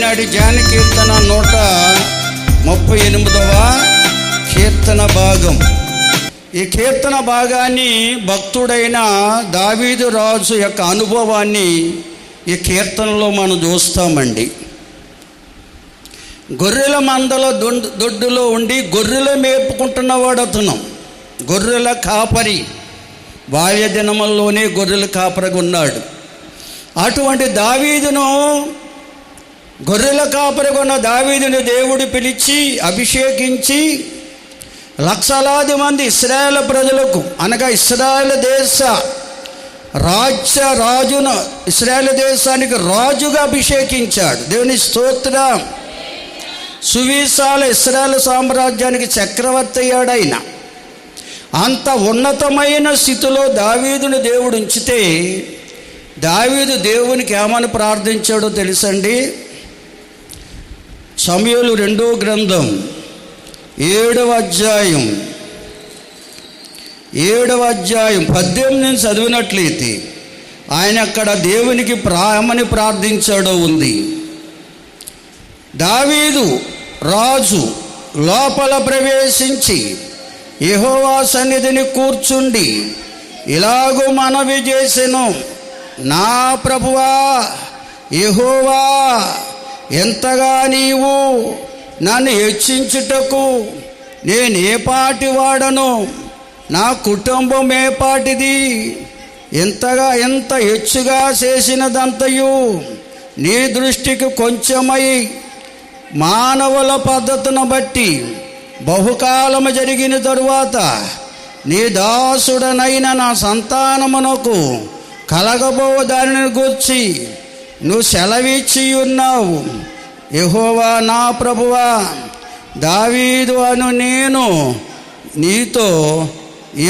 ఈనాటి ధ్యాన కీర్తన 138వ కీర్తన భాగం. ఈ కీర్తన భాగాన్ని భక్తుడైన దావీదు రాజు యొక్క అనుభవాన్ని ఈ కీర్తనలో మనం చూస్తామండి. గొర్రెల మందల దొడ్డులో ఉండి గొర్రెలు మేపుకుంటున్నవాడు అతను. గొర్రెల కాపరి, బాల్య దినముల్లోనే గొర్రెల కాపరిగా ఉన్నాడు. అటువంటి దావీదును, గొర్రెల కాపరిగా ఉన్న దావీదుని దేవుడు పిలిచి అభిషేకించి లక్షలాది మంది ఇశ్రాయేలు ప్రజలకు, అనగా ఇశ్రాయేలు దేశ రాజును, ఇశ్రాయేలు దేశానికి రాజుగా అభిషేకించాడు. దేవుని స్తోత్రం. సువిశాల ఇశ్రాయేలు సామ్రాజ్యానికి చక్రవర్తి అయ్యాడు ఆయన. అంత ఉన్నతమైన స్థితిలో దావీదుని దేవుడు ఉంచితే దావీదు దేవునికి ఏమని ప్రార్థించాడో తెలుసండి? సమూయేలు 2వ గ్రంథం 7వ అధ్యాయం 18 చదివినట్లయితే ఆయన అక్కడ దేవునికి ఏమని ప్రార్థించాడో ఉంది. దావీదు రాజు లోపల ప్రవేశించి యెహోవా సన్నిధిని కూర్చుండి ఇలాగూ మనవి చేసెను, నా ప్రభువా యెహోవా, ఎంతగా నీవు నన్ను హెచ్చించుటకు నేను ఏ పాటి వాడను, నా కుటుంబం ఏ పాటిది, ఎంత హెచ్చుగా చేసినదంతయు నీ దృష్టికి కొంచెమై మానవుల పద్ధతిని బట్టి బహుకాలము జరిగిన తరువాత నీ దాసుడనైన నా సంతానమునకు కలగబో దానిని గూర్చి నువ్వు సెలవిచ్చి ఉన్నావు. యెహోవా నా ప్రభువా, దావీదు అను నేను నీతో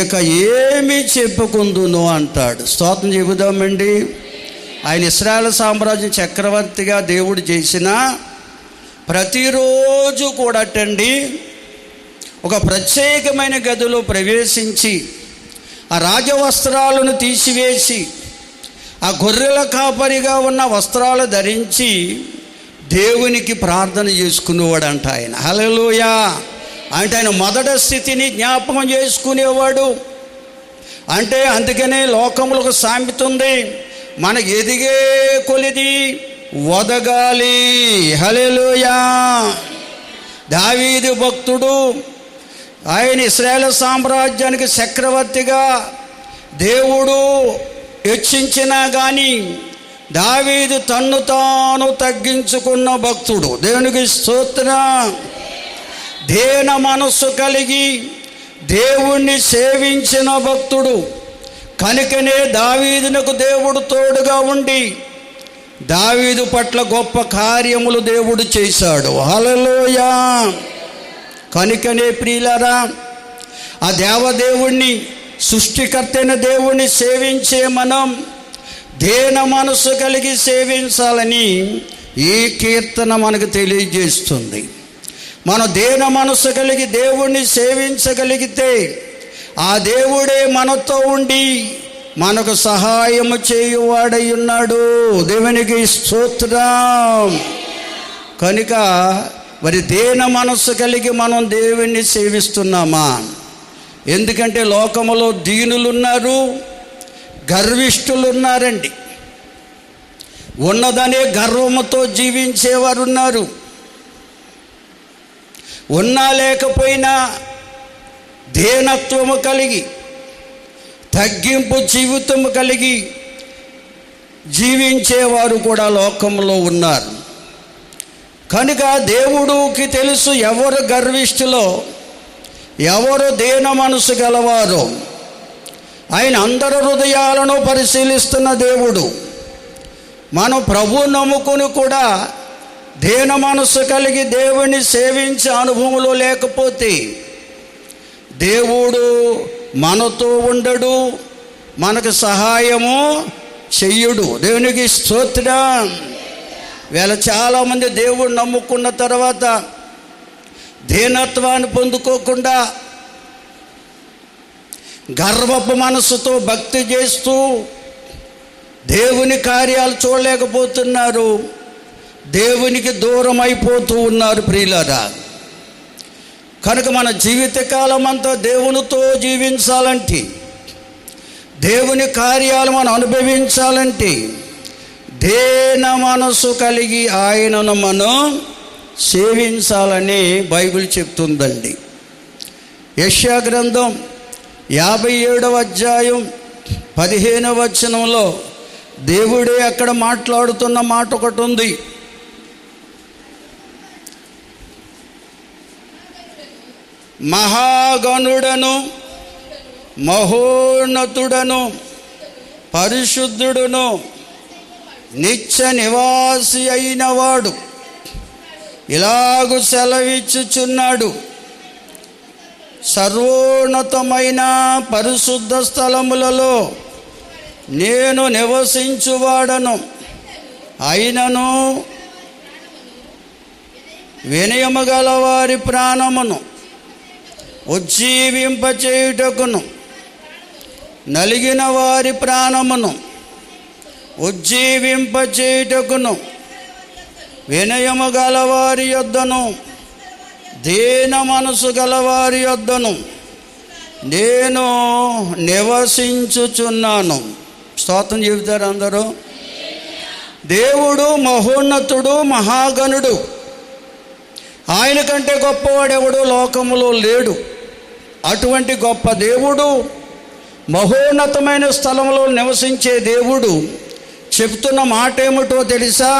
ఇక ఏమి చెప్పుకుందును అంటాడు. స్తోత్రం చెబుదామండి. ఆయన ఇశ్రాయేలు సామ్రాజ్యం చక్రవర్తిగా దేవుడు చేసిన ప్రతిరోజు కూడాటండి ఒక ప్రత్యేకమైన గదిలో ప్రవేశించి ఆ రాజవస్త్రాలను తీసివేసి ఆ గొర్రెల కాపరిగా ఉన్న వస్త్రాలు ధరించి దేవునికి ప్రార్థన చేసుకునేవాడంట ఆయన. హల్లెలూయా. అంటే ఆయన మొదటి స్థితిని జ్ఞాపకం చేసుకునేవాడు. అంటే అందుకనే లోకంలో ఒక సామెత ఉంది, మనకు ఎదిగే కొలిది వదగాలి. హల్లెలూయా. దావీదు భక్తుడు, ఆయన ఇశ్రాయేలు సామ్రాజ్యానికి చక్రవర్తిగా దేవుడు హెచ్చించినా కానీ దావీదు తన్ను తాను తగ్గించుకున్న భక్తుడు. దేవునికి స్తోత్రం. దీన మనస్సు కలిగి దేవుణ్ణి సేవించిన భక్తుడు కనుకనే దావీదునకు దేవుడు తోడుగా ఉండి దావీదు పట్ల గొప్ప కార్యములు దేవుడు చేశాడు. హల్లెలూయా. కనుకనే ప్రియులారా, ఆ దేవదేవుణ్ణి, సృష్టికర్త అయిన దేవుణ్ణి సేవించే మనం దీన మనసు కలిగి సేవించాలని ఈ కీర్తన మనకు తెలియజేస్తుంది. మనం దీన మనసు కలిగి దేవుణ్ణి సేవించగలిగితే ఆ దేవుడే మనతో ఉండి మనకు సహాయము చేయువాడై ఉన్నాడు. దేవునికి స్తోత్రం. కనుక మరి దీన మనస్సు కలిగి మనం దేవుణ్ణి సేవిస్తున్నామా? ఎందుకంటే లోకములో దీనులున్నారు, గర్విష్ఠులు ఉన్నారండి. ఉన్నదనే గర్వముతో జీవించేవారు ఉన్నారు. ఉన్నా లేకపోయినా దీనత్వము కలిగి, తగ్గింపు జీవితము కలిగి జీవించేవారు కూడా లోకంలో ఉన్నారు. కనుక దేవుడికి తెలుసు ఎవరు గర్విష్ఠులో, ఎవరు దీన మనసు గలవారో. ఆయన అందరి హృదయాలను పరిశీలిస్తున్న దేవుడు. మనం ప్రభువు నమ్ముకుని కూడా దీన మనసు కలిగి దేవుణ్ణి సేవించే అనుభవంలో లేకపోతే దేవుడు మనతో ఉండడు, మనకు సహాయము చెయ్యడు. దేవునికి స్తోత్రం. వీళ్ళ చాలామంది దేవుడు నమ్ముకున్న తర్వాత దీనత్వాన్ని పొందుకోకుండా గర్వపు మనసుతో భక్తి చేస్తూ దేవుని కార్యాలు చూడలేకపోతున్నారు. దేవునికి దూరం అయిపోతూ ఉన్నారు ప్రియులారా. కనుక మన జీవితకాలం అంతా దేవునితో జీవించాలంటే, దేవుని కార్యాలు మనం అనుభవించాలంటే దేన మనసు కలిగి ఆయనను మనం సేవించాలని బైబిల్ చెప్తుందండి. యెషయా గ్రంథం 57వ అధ్యాయం 15వ వచనంలో దేవుడే అక్కడ మాట్లాడుతున్న మాట ఒకటి ఉంది. మహాగణుడను మహోన్నతుడను పరిశుద్ధుడును నిత్య నివాసి అయినవాడు ఇలాగు సెలవిచ్చుచున్నాడు, సర్వోన్నతమైన పరిశుద్ధ స్థలములలో నేను నివసించువాడను, అయినను వినయము గల వారి ప్రాణమును ఉజ్జీవింపచేయుటకును, నలిగిన వారి ప్రాణమును ఉజ్జీవింపచేయుటకును, వినయము గలవారి యొద్దను దీన మనసు గలవారి యొద్దను నేను నివసించుచున్నాను. స్తోత్రం చెబుతారు అందరూ. దేవుడు మహోన్నతుడు, మహాగణుడు. ఆయన కంటే గొప్పవాడెవడు లోకములో లేడు. అటువంటి గొప్ప దేవుడు, మహోన్నతమైన స్థలంలో నివసించే దేవుడు చెప్తున్న మాట ఏమిటో తెలుసా?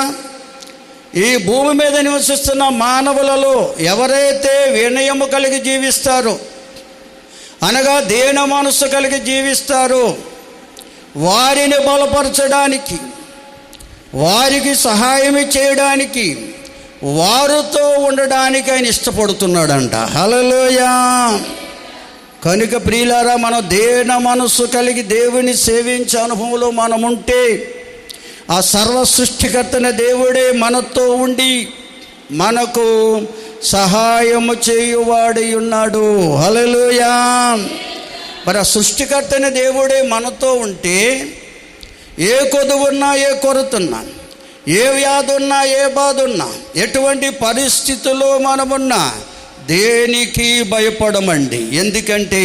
ఈ భూమి మీద నివసిస్తున్న మానవులలో ఎవరైతే వినయము కలిగి జీవిస్తారో, అనగా దీన మనస్సు కలిగి జీవిస్తారో, వారిని బలపరచడానికి, వారికి సహాయం చేయడానికి, వారితో ఉండడానికి ఆయన ఇష్టపడుతున్నాడంట. హల్లెలూయా. కనుక ప్రియులారా, మనం దీన మనస్సు కలిగి దేవుని సేవించే అనుభవంలో మనం ఉంటే, ఆ సర్వ సృష్టికర్తన దేవుడే మనతో ఉండి మనకు సహాయము చేయువాడై ఉన్నాడు. హల్లెలూయా. మరి ఆ సృష్టికర్తన దేవుడే మనతో ఉంటే ఏ కొదువున్నా, ఏ కొరతున్నా, ఏ వ్యాధి ఉన్నా, ఏ బాధ ఉన్నా, ఎటువంటి పరిస్థితుల్లో మనమున్నా దేనికి భయపడమండి. ఎందుకంటే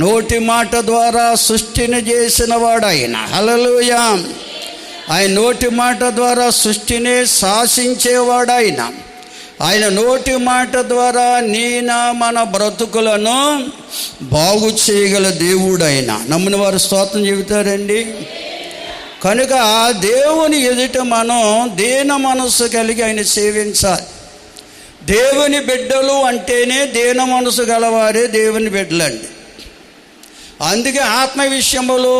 నోటి మాట ద్వారా సృష్టిని చేసిన వాడు ఆయన. హల్లెలూయా. ఆయన నోటి మాట ద్వారా సృష్టిని శాసించేవాడు ఆయన. ఆయన నోటి మాట ద్వారా మన బ్రతుకులను బాగు చేయగల దేవుడు ఆయన. నమ్మిన వారు స్తోత్రం చెబుతారండి. కనుక ఆ దేవుని ఎదుట మనం దీన మనస్సు కలిగి ఆయన సేవించాలి. దేవుని బిడ్డలు అంటేనే దీన మనసు గలవారే దేవుని బిడ్డలండి. అందుకే ఆత్మ విషయములో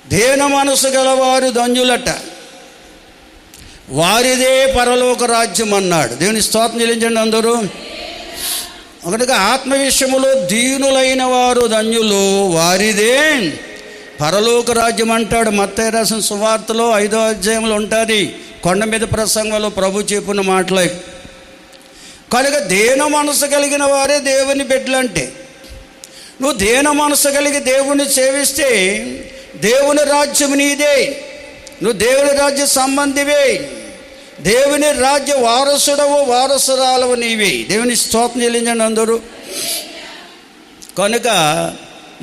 దీన మనసు గలవారు ధన్యులట, వారిదే పరలోక రాజ్యం అన్నాడు. దేవుని స్తోత్రం చెల్లించండి అందరూ. ఒకటిగా ఆత్మ విషయములో దీనులైన వారు ధన్యులు, వారిదే పరలోక రాజ్యం అంటాడు. మత్తయి రాసిన సువార్తలో 5వ అధ్యాయంలో ఉంటుంది. కొండ మీద ప్రసంగంలో ప్రభు చెప్పిన మాటలే. కనుక దీన మనసు కలిగిన వారే దేవుని బిడ్డలంటే, నువ్వు దీన మనసు కలిగి దేవుని సేవిస్తే దేవుని రాజ్యం నీదే, నువ్వు దేవుని రాజ్య సంబంధివే, దేవుని రాజ్య వారసుడవు, వారసురాలవు నీవే. దేవుని స్తోత్రం చెల్లించండి అందరూ. కనుక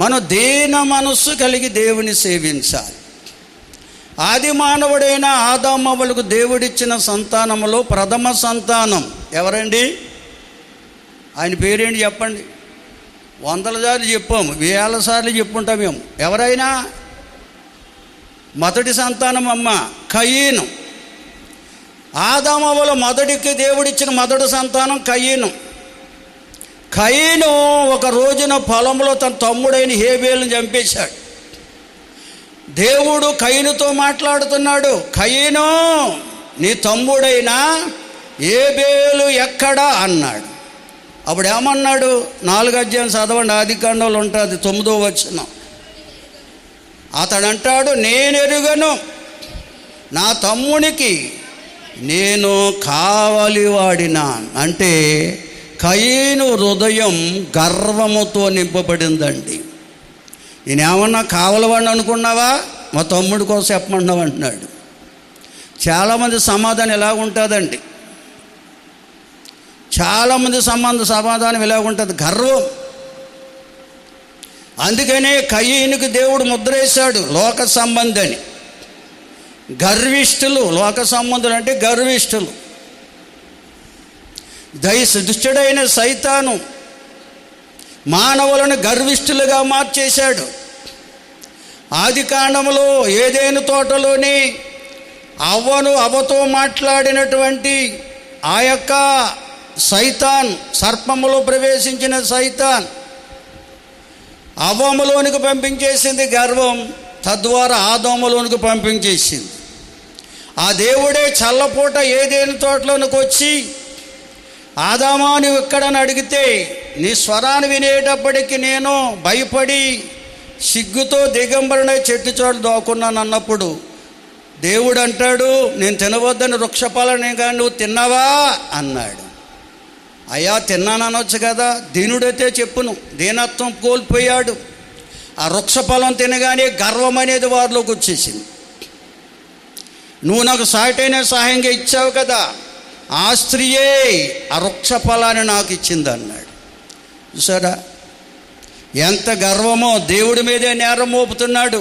మనం దీన మనస్సు కలిగి దేవుని సేవించాలి. ఆది మానవుడైన ఆదామవ్వలకు దేవుడిచ్చిన సంతానములో ప్రథమ సంతానం ఎవరండి? ఆయన పేరేంటి చెప్పండి? 100 సార్లు చెప్పాము, 1000 సార్లు చెప్పుంటాం మేము. ఎవరైనా మొదటి సంతానం అమ్మ కయీను. ఆదామవ్వల మొదటికి దేవుడిచ్చిన మొదటి సంతానం కయీను. కయీను ఒక రోజున పొలంలో తన తమ్ముడైన హేబేలుని చంపేశాడు. దేవుడు కయీనుతో మాట్లాడుతున్నాడు, కయీను నీ తమ్ముడైన హేబేలు ఎక్కడా అన్నాడు. అప్పుడు ఏమన్నాడు? 4వ అధ్యాయం చదవండి, ఆదికాండంలో ఉంటుంది 9వ వచనం. అతడు అంటాడు, నేనెరుగను, నా తమ్మునికి నేను కావలివాడినా. అంటే కయీను హృదయం గర్వముతో నింపబడిందండి. ఈయన ఏమన్నా కావలవాడిని అనుకున్నావా? మా తమ్ముడి కోసం చెప్పమంటున్నావు అంటున్నాడు. చాలామంది సమాధానం ఎలా ఉంటుందండి, చాలామంది సమాధానం ఎలా ఉంటుంది, గర్వం. అందుకనే కయీనుకు దేవుడు ముద్రేశాడు, లోక సంబంధి అని. గర్విష్ఠులు, లోక సంబంధులు అంటే గర్విష్ఠులు. దుష్టుడైన సైతాను మానవులను గర్విష్ఠులుగా మార్చేశాడు. ఆది కాండములో ఏదైనా తోటలోని అవ్వతో మాట్లాడినటువంటి ఆ యొక్క సైతాన్, సర్పములో ప్రవేశించిన సైతాన్ అవ్వములోనికి పంపించేసింది గర్వం, తద్వారా ఆదాములోనికి పంపించేసింది. ఆ దేవుడే చల్లపూట ఏదైనా తోటలోనికి వచ్చి, ఆదామా నువ్వు ఎక్కడని అడిగితే నీ స్వరాన్ని వినేటప్పటికి నేను భయపడి సిగ్గుతో దిగంబరణ చెట్టు చోటు దాక్కున్నాను అన్నప్పుడు దేవుడు అంటాడు, నేను తినవద్దని వృక్షఫలాన్ని కానీ నువ్వు తిన్నావా అన్నాడు. అయ్యా తిన్నాను అనొచ్చు కదా, దీనుడైతే చెప్పును, దీనత్వం కోల్పోయాడు. ఆ వృక్షఫలం తినగానే గర్వం అనేది వారిలోకి వచ్చేసింది. నువ్వు నాకు సాటైన సహాయంగా ఇచ్చావు కదా, ఆ స్త్రీయే ఆ వృక్షఫలాన్ని నాకు ఇచ్చింది అన్నాడు. చూసారా ఎంత గర్వమో, దేవుడి మీదే నేరం మోపుతున్నాడు.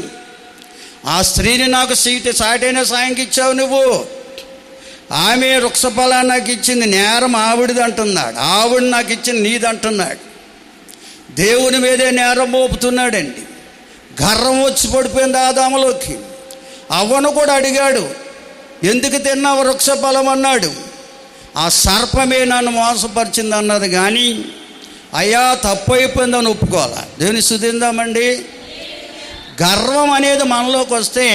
ఆ స్త్రీని నాకు సాటైన సాయంకి ఇచ్చావు నువ్వు, ఆమె వృక్షఫలాన్ని నాకు ఇచ్చింది, నేరం ఆవిడిది అంటున్నాడు. ఆవిడ నాకు ఇచ్చింది నీది అంటున్నాడు. దేవుని మీదే నేరం మోపుతున్నాడండి. గర్వం వచ్చి పడిపోయింది ఆదాములోకి. అవ్వను కూడా అడిగాడు, ఎందుకు తిన్నావు వృక్షఫలం అన్నాడు. ఆ సర్పమే నన్ను మోసపరిచింది అన్నది, కానీ అయ్యా తప్పు అయిపోయిందని ఒప్పుకోవాలా. దేవుని స్తుతిందామండి. గర్వం అనేది మనలోకి వస్తే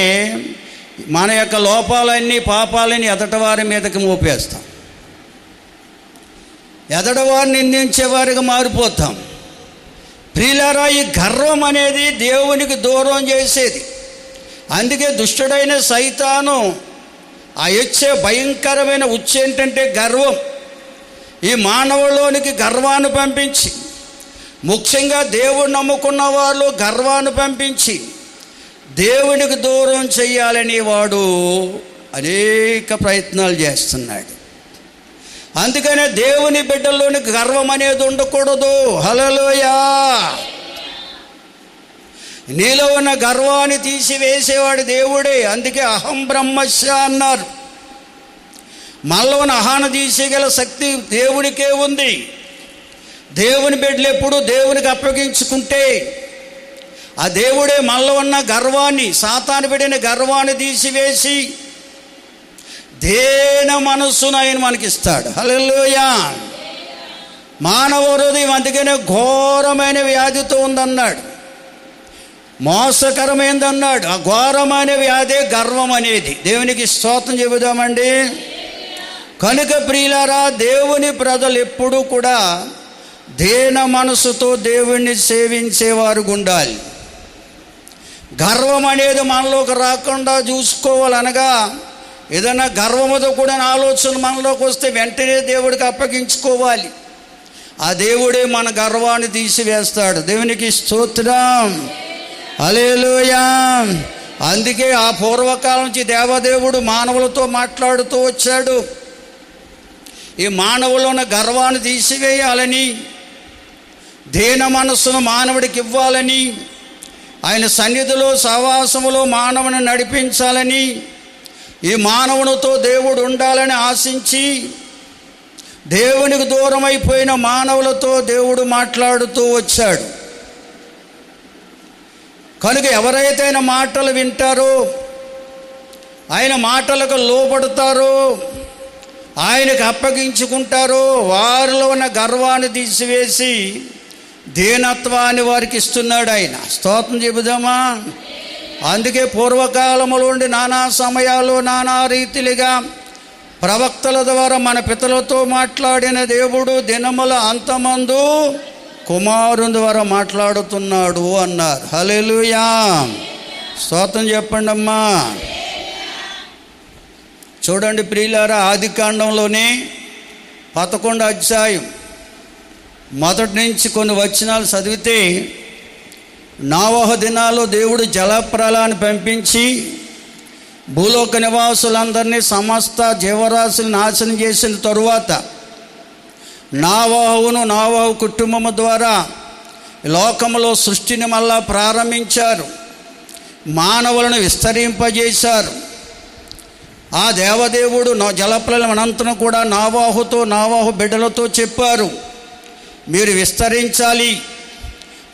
మన యొక్క లోపాలన్నీ పాపాలన్నీ ఎదటవారి మీదకి మోపేస్తాం, ఎదటవారిని నిందించేవారిగా మారిపోతాం. ప్రియులారా, ఈ గర్వం అనేది దేవునికి దూరం చేసేది. అందుకే దుష్టుడైన సైతాను ఆ ఇచ్చే భయంకరమైన ఉచ్చు ఏంటంటే గర్వం. ఈ మానవులోనికి గర్వాన్ని పంపించి, ముఖ్యంగా దేవుడు నమ్ముకున్న వాళ్ళు గర్వాన్ని పంపించి దేవునికి దూరం చెయ్యాలని వాడు అనేక ప్రయత్నాలు చేస్తున్నాడు. అందుకనే దేవుని బిడ్డల్లోని గర్వం అనేది ఉండకూడదు. హల్లెలూయా. నీలో ఉన్న గర్వాన్ని తీసివేసేవాడు దేవుడే. అందుకే అహం బ్రహ్మస్య అన్నారు. మనలో ఉన్న అహాన్ని తీసేయగల శక్తి దేవునికే ఉంది. దేవుని బిడ్డలు ఎప్పుడు దేవునికి అప్పగించుకుంటే ఆ దేవుడే మనలో ఉన్న గర్వాన్ని, సాతాను పెట్టిన గర్వాన్ని తీసివేసి దేన మనస్సును ఆయన మనకిస్తాడు. హల్లెలూయా. మానవ హృదయం అందుకనే ఘోరమైన వ్యాధితో ఉందన్నాడు, మోసకరమైందన్నాడు. ఆ ఘోరమైన వ్యాధే గర్వం అనేది. దేవునికి స్తోత్రం చెబుదామండి. కనుక ప్రియులారా, దేవుని ప్రజలు ఎప్పుడూ కూడా దేన మనసుతో దేవుణ్ణి సేవించేవారు ఉండాలి. గర్వం అనేది మనలోకి రాకుండా చూసుకోవాలనగా, ఏదైనా గర్వముతో కూడిన ఆలోచన మనలోకి వస్తే వెంటనే దేవుడికి అప్పగించుకోవాలి. ఆ దేవుడే మన గర్వాన్ని తీసివేస్తాడు. దేవునికి స్తోత్రం. హల్లెలూయా. అందుకే ఆ పూర్వకాలం నుంచి దేవదేవుడు మానవులతో మాట్లాడుతూ వచ్చాడు. ఈ మానవులో ఉన్న గర్వాన్ని తీసివేయాలని, దీన మనస్సును మానవుడికి ఇవ్వాలని, ఆయన సన్నిధిలో సహవాసములో మానవుని నడిపించాలని, ఈ మానవునితో దేవుడు ఉండాలని ఆశించి దేవునికి దూరం అయిపోయిన మానవులతో దేవుడు మాట్లాడుతూ వచ్చాడు. కనుక ఎవరైతే ఆయన మాటలు వింటారో, ఆయన మాటలకు లోబడతారో, ఆయనకు అప్పగించుకుంటారో, వారిలో ఉన్న గర్వాన్ని తీసివేసి దీనత్వాన్ని వారికి ఇస్తున్నాడు ఆయన. స్తోత్రం చెబుదామా. అందుకే పూర్వకాలములో ఉండి నానా సమయాల్లో నానా రీతిలుగా ప్రవక్తల ద్వారా మన పితలతో మాట్లాడిన దేవుడు దినముల అంతమందు కుమారుని ద్వారా మాట్లాడుతున్నాడు అన్నారు. హల్లెలూయా. స్తోత్రం చెప్పండి అమ్మా. చూడండి ప్రియులారా, ఆది కాండంలోనే 11వ అధ్యాయం మొదటి నుంచి కొన్ని వచనాలు చదివితే, నోవహు దినాల్లో దేవుడు జలప్రళయాన్ని పంపించి భూలోక నివాసులందరినీ, సమస్త జీవరాశులు నాశనం చేసిన తరువాత నోవహు కుటుంబము ద్వారా లోకములో సృష్టిని మళ్ళా ప్రారంభించారు. మానవులను విస్తరింపజేశారు. ఆ దేవదేవుడు జలప్రలయం అనంతరం కూడా నోవహు బిడ్డలతో చెప్పారు, మీరు విస్తరించాలి,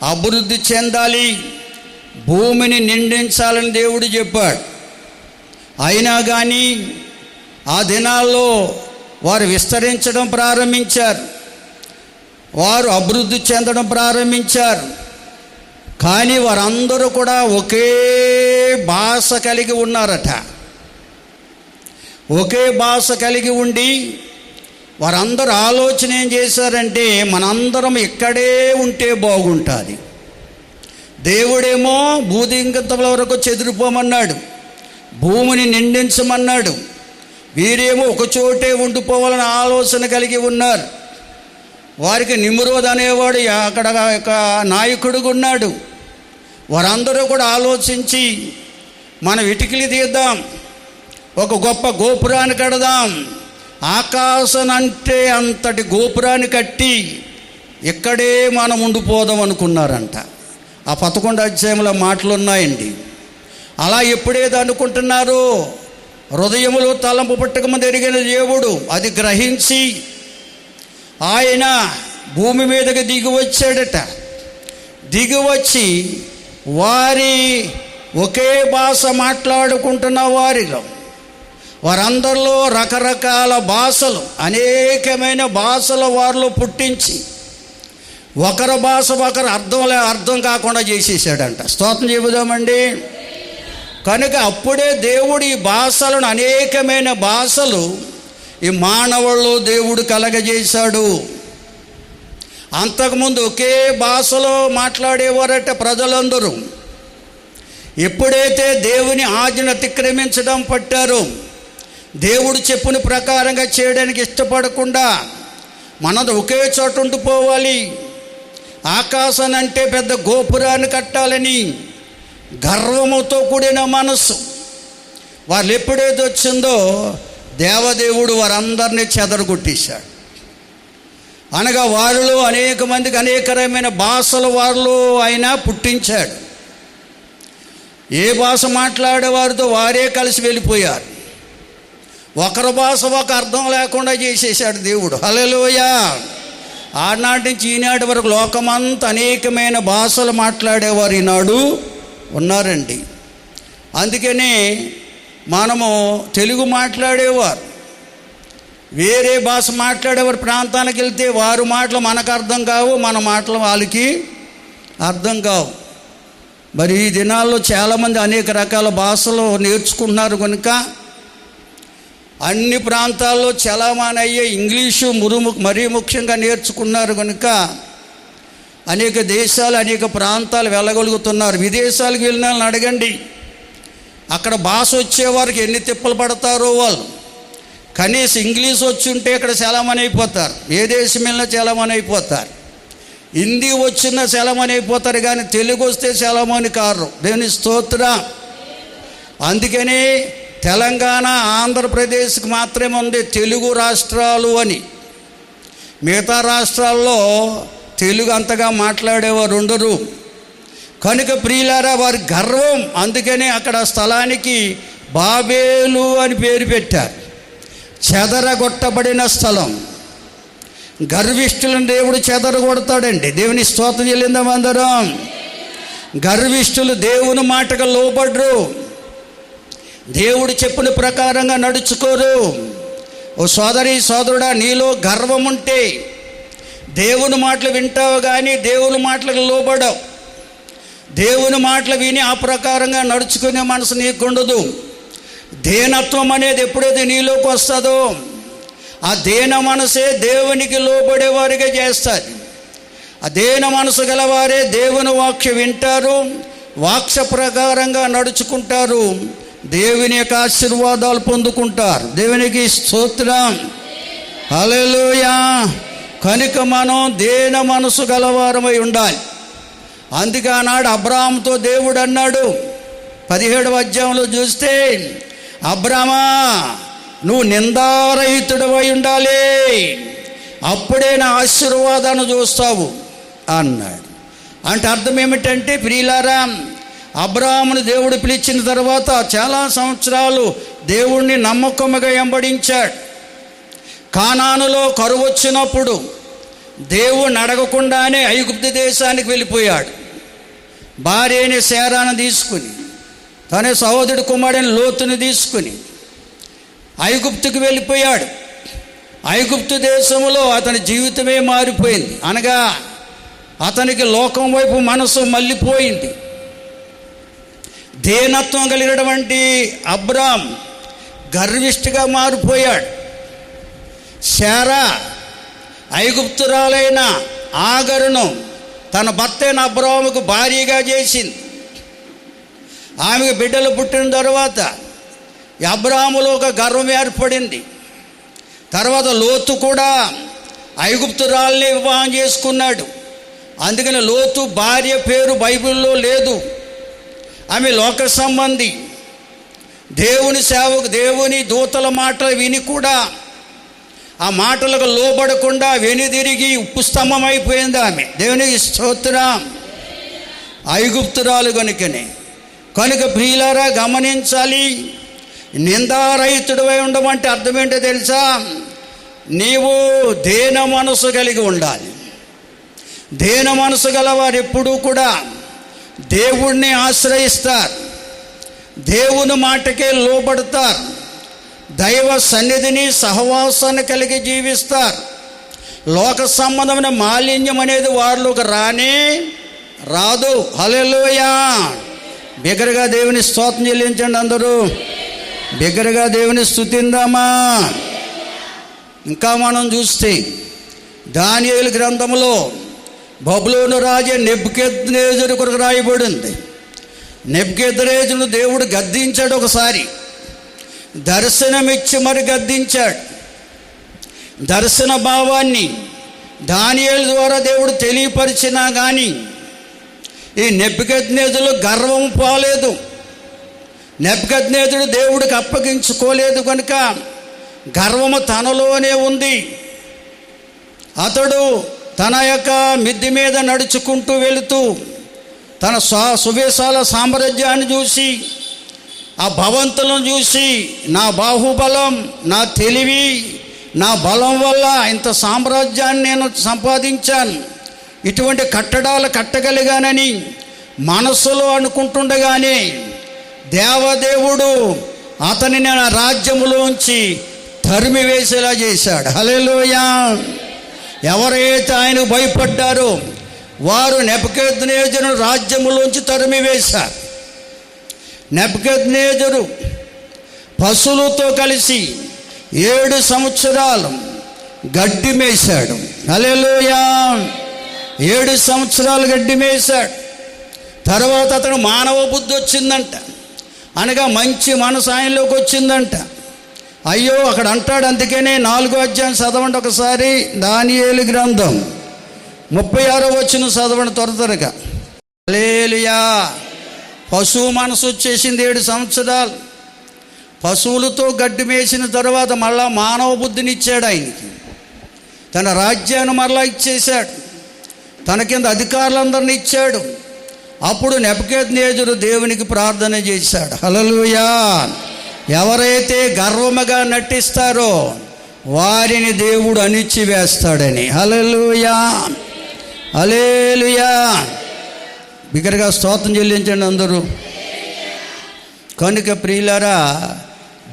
అభివృద్ధి చెందాలి, భూమిని నిండించాలని దేవుడు చెప్పాడు. అయినా కానీ ఆ దినాల్లో వారు విస్తరించడం ప్రారంభించారు, వారు అభివృద్ధి చెందడం ప్రారంభించారు. కానీ వారందరూ కూడా ఒకే భాష కలిగి ఉన్నారట. ఒకే భాష కలిగి ఉండి వారందరూ ఆలోచన ఏం చేశారంటే, మనందరం ఇక్కడే ఉంటే బాగుంటుంది. దేవుడేమో భూదిగంతముల వరకు చెదిరిపోమన్నాడు, భూమిని నిండించమన్నాడు. వీరేమో ఒకచోటే ఉండిపోవాలని ఆలోచన కలిగి ఉన్నారు. వారికి నిమ్రోద్ అనేవాడు అక్కడ ఒక నాయకుడుగా ఉన్నాడు. వారందరూ కూడా ఆలోచించి, మనం ఇటుకలు తీద్దాం, ఒక గొప్ప గోపురాన్ని కడదాం, ఆకాశం అంటే అంతటి గోపురాన్ని కట్టి ఇక్కడే మనం ఉండిపోదాం అనుకున్నారంట. ఆ 11వ అధ్యాయంలో మాటలు ఉన్నాయండి. అలా ఎప్పుడేదో అనుకుంటున్నారో, హృదయములో తలంపు పుట్టకముందు ఎరిగిన దేవుడు అది గ్రహించి ఆయన భూమి మీదకి దిగి వచ్చాడట. దిగి వచ్చి వారి ఒకే భాష మాట్లాడుకుంటున్న వారందరిలో రకరకాల భాషలు, అనేకమైన భాషల వారిలో పుట్టించి ఒకరి భాష ఒకరు అర్థం కాకుండా చేసేసాడంట. స్తోత్రం చెబుదామండి. కనుక అప్పుడే దేవుడు ఈ భాషలను, అనేకమైన భాషలు ఈ మానవుల్లో దేవుడు కలగజేశాడు. అంతకుముందు ఒకే భాషలో మాట్లాడేవారట ప్రజలందరూ. ఎప్పుడైతే దేవుని ఆజ్ఞను అతిక్రమించడం పట్టారో, దేవుడు చెప్పిన ప్రకారంగా చేయడానికి ఇష్టపడకుండా మనది ఒకే చోట ఉండిపోవాలి, ఆకాశాన్ని అంటే పెద్ద గోపురాన్ని కట్టాలని గర్వముతో కూడిన మనసు వాళ్ళు ఎప్పుడైతే వచ్చిందో, దేవదేవుడు వారందరినీ చెదరగొట్టేశాడు. అనగా వారిలో అనేక మందికి అనేక రకమైన భాషలు వారిలో ఆయన పుట్టించాడు. ఏ భాష మాట్లాడేవారితో వారే కలిసి వెళ్ళిపోయారు. ఒకరి భాష ఒక అర్థం లేకుండా చేసేసాడు దేవుడు. హల్లెలూయా. ఆనాటి నుంచి ఈనాటి వరకు లోకమంతా అనేకమైన భాషలు మాట్లాడేవారు ఈనాడు ఉన్నారండి. అందుకనే మనము తెలుగు మాట్లాడేవారు, వేరే భాష మాట్లాడేవారు ప్రాంతానికి వెళ్తే వారి మాటలు మనకు అర్థం కావు, మన మాటలు వాళ్ళకి అర్థం కావు. మరి ఈ దినాల్లో చాలామంది అనేక రకాల భాషలు నేర్చుకుంటున్నారు కనుక అన్ని ప్రాంతాల్లో చలామణి అయ్యే ఇంగ్లీషు మరీ ముఖ్యంగా నేర్చుకున్నారు కనుక అనేక దేశాలు, అనేక ప్రాంతాలు వెళ్ళగలుగుతున్నారు. విదేశాలకు వెళ్ళిన వాళ్ళని అడగండి, అక్కడ భాష వచ్చేవారికి ఎన్ని తిప్పలు పడతారో వాళ్ళు. కనీసం ఇంగ్లీష్ వచ్చి ఉంటే ఇక్కడ చలామణి అయిపోతారు, ఏ దేశం వెళ్ళినా చలామణి అయిపోతారు. హిందీ వచ్చినా చలామణి అయిపోతారు, కానీ తెలుగు వస్తే చలామణి కారు. దేవుని స్తోత్రం. అందుకని తెలంగాణ, ఆంధ్రప్రదేశ్కి మాత్రమే ఉంది తెలుగు రాష్ట్రాలు అని. మిగతా రాష్ట్రాల్లో తెలుగు అంతగా మాట్లాడేవారు ఉండరు. కనుక ప్రియులారా, వారి గర్వం. అందుకనే అక్కడ స్థలానికి బాబేలు అని పేరు పెట్టారు, చెదరగొట్టబడిన స్థలం. గర్విష్ఠులను దేవుడు చెదరగొడతాడండి. దేవుని స్తోత్రం చెల్లిందాం అందరం. గర్విష్ఠులు దేవుని మాటకు లోబడరు, దేవుడు చెప్పిన ప్రకారంగా నడుచుకోరు. ఓ సోదరి సోదరుడా, నీలో గర్వం ఉంటే దేవుని మాటలు వింటావు కానీ దేవుని మాటలకు లోబడవు. దేవుని మాటలు విని ఆ ప్రకారంగా నడుచుకునే మనసు నీకుండదు. దేనత్వం అనేది ఎప్పుడైతే నీలోకి వస్తుందో, ఆ దేన మనసే దేవునికి లోబడేవారిగా చేస్తారు. ఆ దేన మనసు గలవారే దేవుని వాక్య వింటారు, వాక్య ప్రకారంగా నడుచుకుంటారు, దేవుని యొక్క ఆశీర్వాదాలు పొందుకుంటారు. దేవునికి స్తోత్రం. హల్లెలూయా. కనుక మనం దేన మనసు గలవారమై ఉండాలి. అందుకే ఆనాడు అబ్రాహాముతో దేవుడు అన్నాడు, 17వ అధ్యాయంలో చూస్తే, అబ్రామా, నువ్వు నిందారహితుడివై ఉండాలి, అప్పుడే నా ఆశీర్వాదాన్ని చూస్తావు అన్నాడు. అంటే అర్థం ఏమిటంటే ప్రియులారా, అబ్రాహామును దేవుడు పిలిచిన తర్వాత చాలా సంవత్సరాలు దేవుణ్ణి నమ్మకముగా వెంబడించాడు. కానానులో కరువు వచ్చినప్పుడు దేవుణ్ణి అడగకుండానే ఐగుప్తు దేశానికి వెళ్ళిపోయాడు. భార్యని శారాను తీసుకుని, తన సహోదరుడి కుమారుని లోతుని తీసుకుని ఐగుప్తుకు వెళ్ళిపోయాడు. ఐగుప్తు దేశంలో అతని జీవితమే మారిపోయింది. అనగా అతనికి లోకం వైపు మనసు మళ్ళీపోయింది. దేనత్వం కలిగినటువంటి అబ్రాం గర్విష్ఠిగా మారిపోయాడు. శారా ఐగుప్తురాలైన ఆగరును తన భర్త అయిన అబ్రాముకు భార్యగా చేసింది. ఆమెకు బిడ్డలు పుట్టిన తర్వాత అబ్రాములో ఒక గర్వం ఏర్పడింది. తర్వాత లోతు కూడా ఐగుప్తురాల్ని వివాహం చేసుకున్నాడు. అందుకని లోతు భార్య పేరు బైబిల్లో లేదు. ఆమె లోక సంబంధి. దేవుని సేవకు, దేవుని దూతల మాటలు విని కూడా ఆ మాటలకు లోబడకుండా వెనుదిరిగి ఉప్పు స్తంభం అయిపోయింది ఆమె. దేవునికి స్తోత్రం. ఐగుప్తురాలు కనుక ప్రియులారా గమనించాలి, నిందారహితుడివై ఉండమంటే అర్థం ఏంటో తెలుసా? నీవు దేన మనసు కలిగి ఉండాలి. దేన మనసు గలవారు ఎప్పుడూ కూడా దేవుణ్ణి ఆశ్రయిస్తారు, దేవుని మాటకే లోబడతారు, దైవ సన్నిధిని సహవాసాన్ని కలిగి జీవిస్తారు. లోక సంబంధమైన మాలిన్యం అనేది వారిలోకి రానే రాదు. హల్లెలూయా. బిగ్గరగా దేవుని స్తోత్రం చెల్లించండి. అందరూ బిగ్గరగా దేవుని స్తుతిందామా. ఇంకా మనం చూస్తే దానియేలు గ్రంథంలో బబులోను రాజు నెబుకద్నెజరు కొరకు రాయబడింది. నెబుకద్నెజరును దేవుడు గద్దించాడు. ఒకసారి దర్శనమిచ్చి మరి గద్దించాడు. దర్శన భావాన్ని దానియేలు ద్వారా దేవుడు తెలియపరిచినా కానీ ఈ నెబుకద్నెజరు గర్వం పోలేదు. నెబుకద్నెజరు దేవుడికి అప్పగించుకోలేదు కనుక గర్వము తనలోనే ఉంది. అతడు తన యొక్క మిద్దె మీద నడుచుకుంటూ వెళుతూ తన సువేశాల సామ్రాజ్యాన్ని చూసి, ఆ భవంతులను చూసి, నా బాహుబలం, నా తెలివి, నా బలం వల్ల ఇంత సామ్రాజ్యాన్ని నేను సంపాదించాను, ఇటువంటి కట్టడాలు కట్టగలిగానని మనసులో అనుకుంటుండగానే దేవదేవుడు అతనిని నా రాజ్యములోంచి తరిమి వేసేలా చేశాడు. హల్లెలూయా. ఎవరైతే ఆయనకు భయపడ్డారో వారు నెబుకద్నెజరు రాజ్యములోంచి తరిమి వేశారు. నెబుకద్నెజరు పశువులతో కలిసి 7 సంవత్సరాలు గడ్డి మేశాడు. హల్లెలూయా. 7 సంవత్సరాలు గడ్డి మేశాడు. తర్వాత అతను మానవ బుద్ధి వచ్చిందంట. అనగా మంచి మనసు ఆయనలోకి వచ్చిందంట. అయ్యో అక్కడ అంటాడు. అందుకనే 4వ అధ్యాయం చదవండి ఒకసారి. దానియేలు గ్రంథం 36వ వచనం చదవండి త్వరగా. హల్లెలూయా. పశువు మనసు వచ్చేసింది. 7 సంవత్సరాలు పశువులతో గడ్డి మేసిన తర్వాత మళ్ళా మానవ బుద్ధిని ఇచ్చాడు ఆయనకి. తన రాజ్యాన్ని మరలా ఇచ్చేశాడు. తన కింద అధికారులందరినీ ఇచ్చాడు. అప్పుడు నెబుకద్నెజరు దేవునికి ప్రార్థన చేశాడు. హల్లెలూయా. ఎవరైతే గర్వముగా నటిస్తారో వారిని దేవుడు అణిచివేస్తాడని. హల్లెలూయా. హల్లెలూయా. బిగ్గరగా స్తోత్రం చెల్లించండి అందరూ. కనుక ప్రియులారా,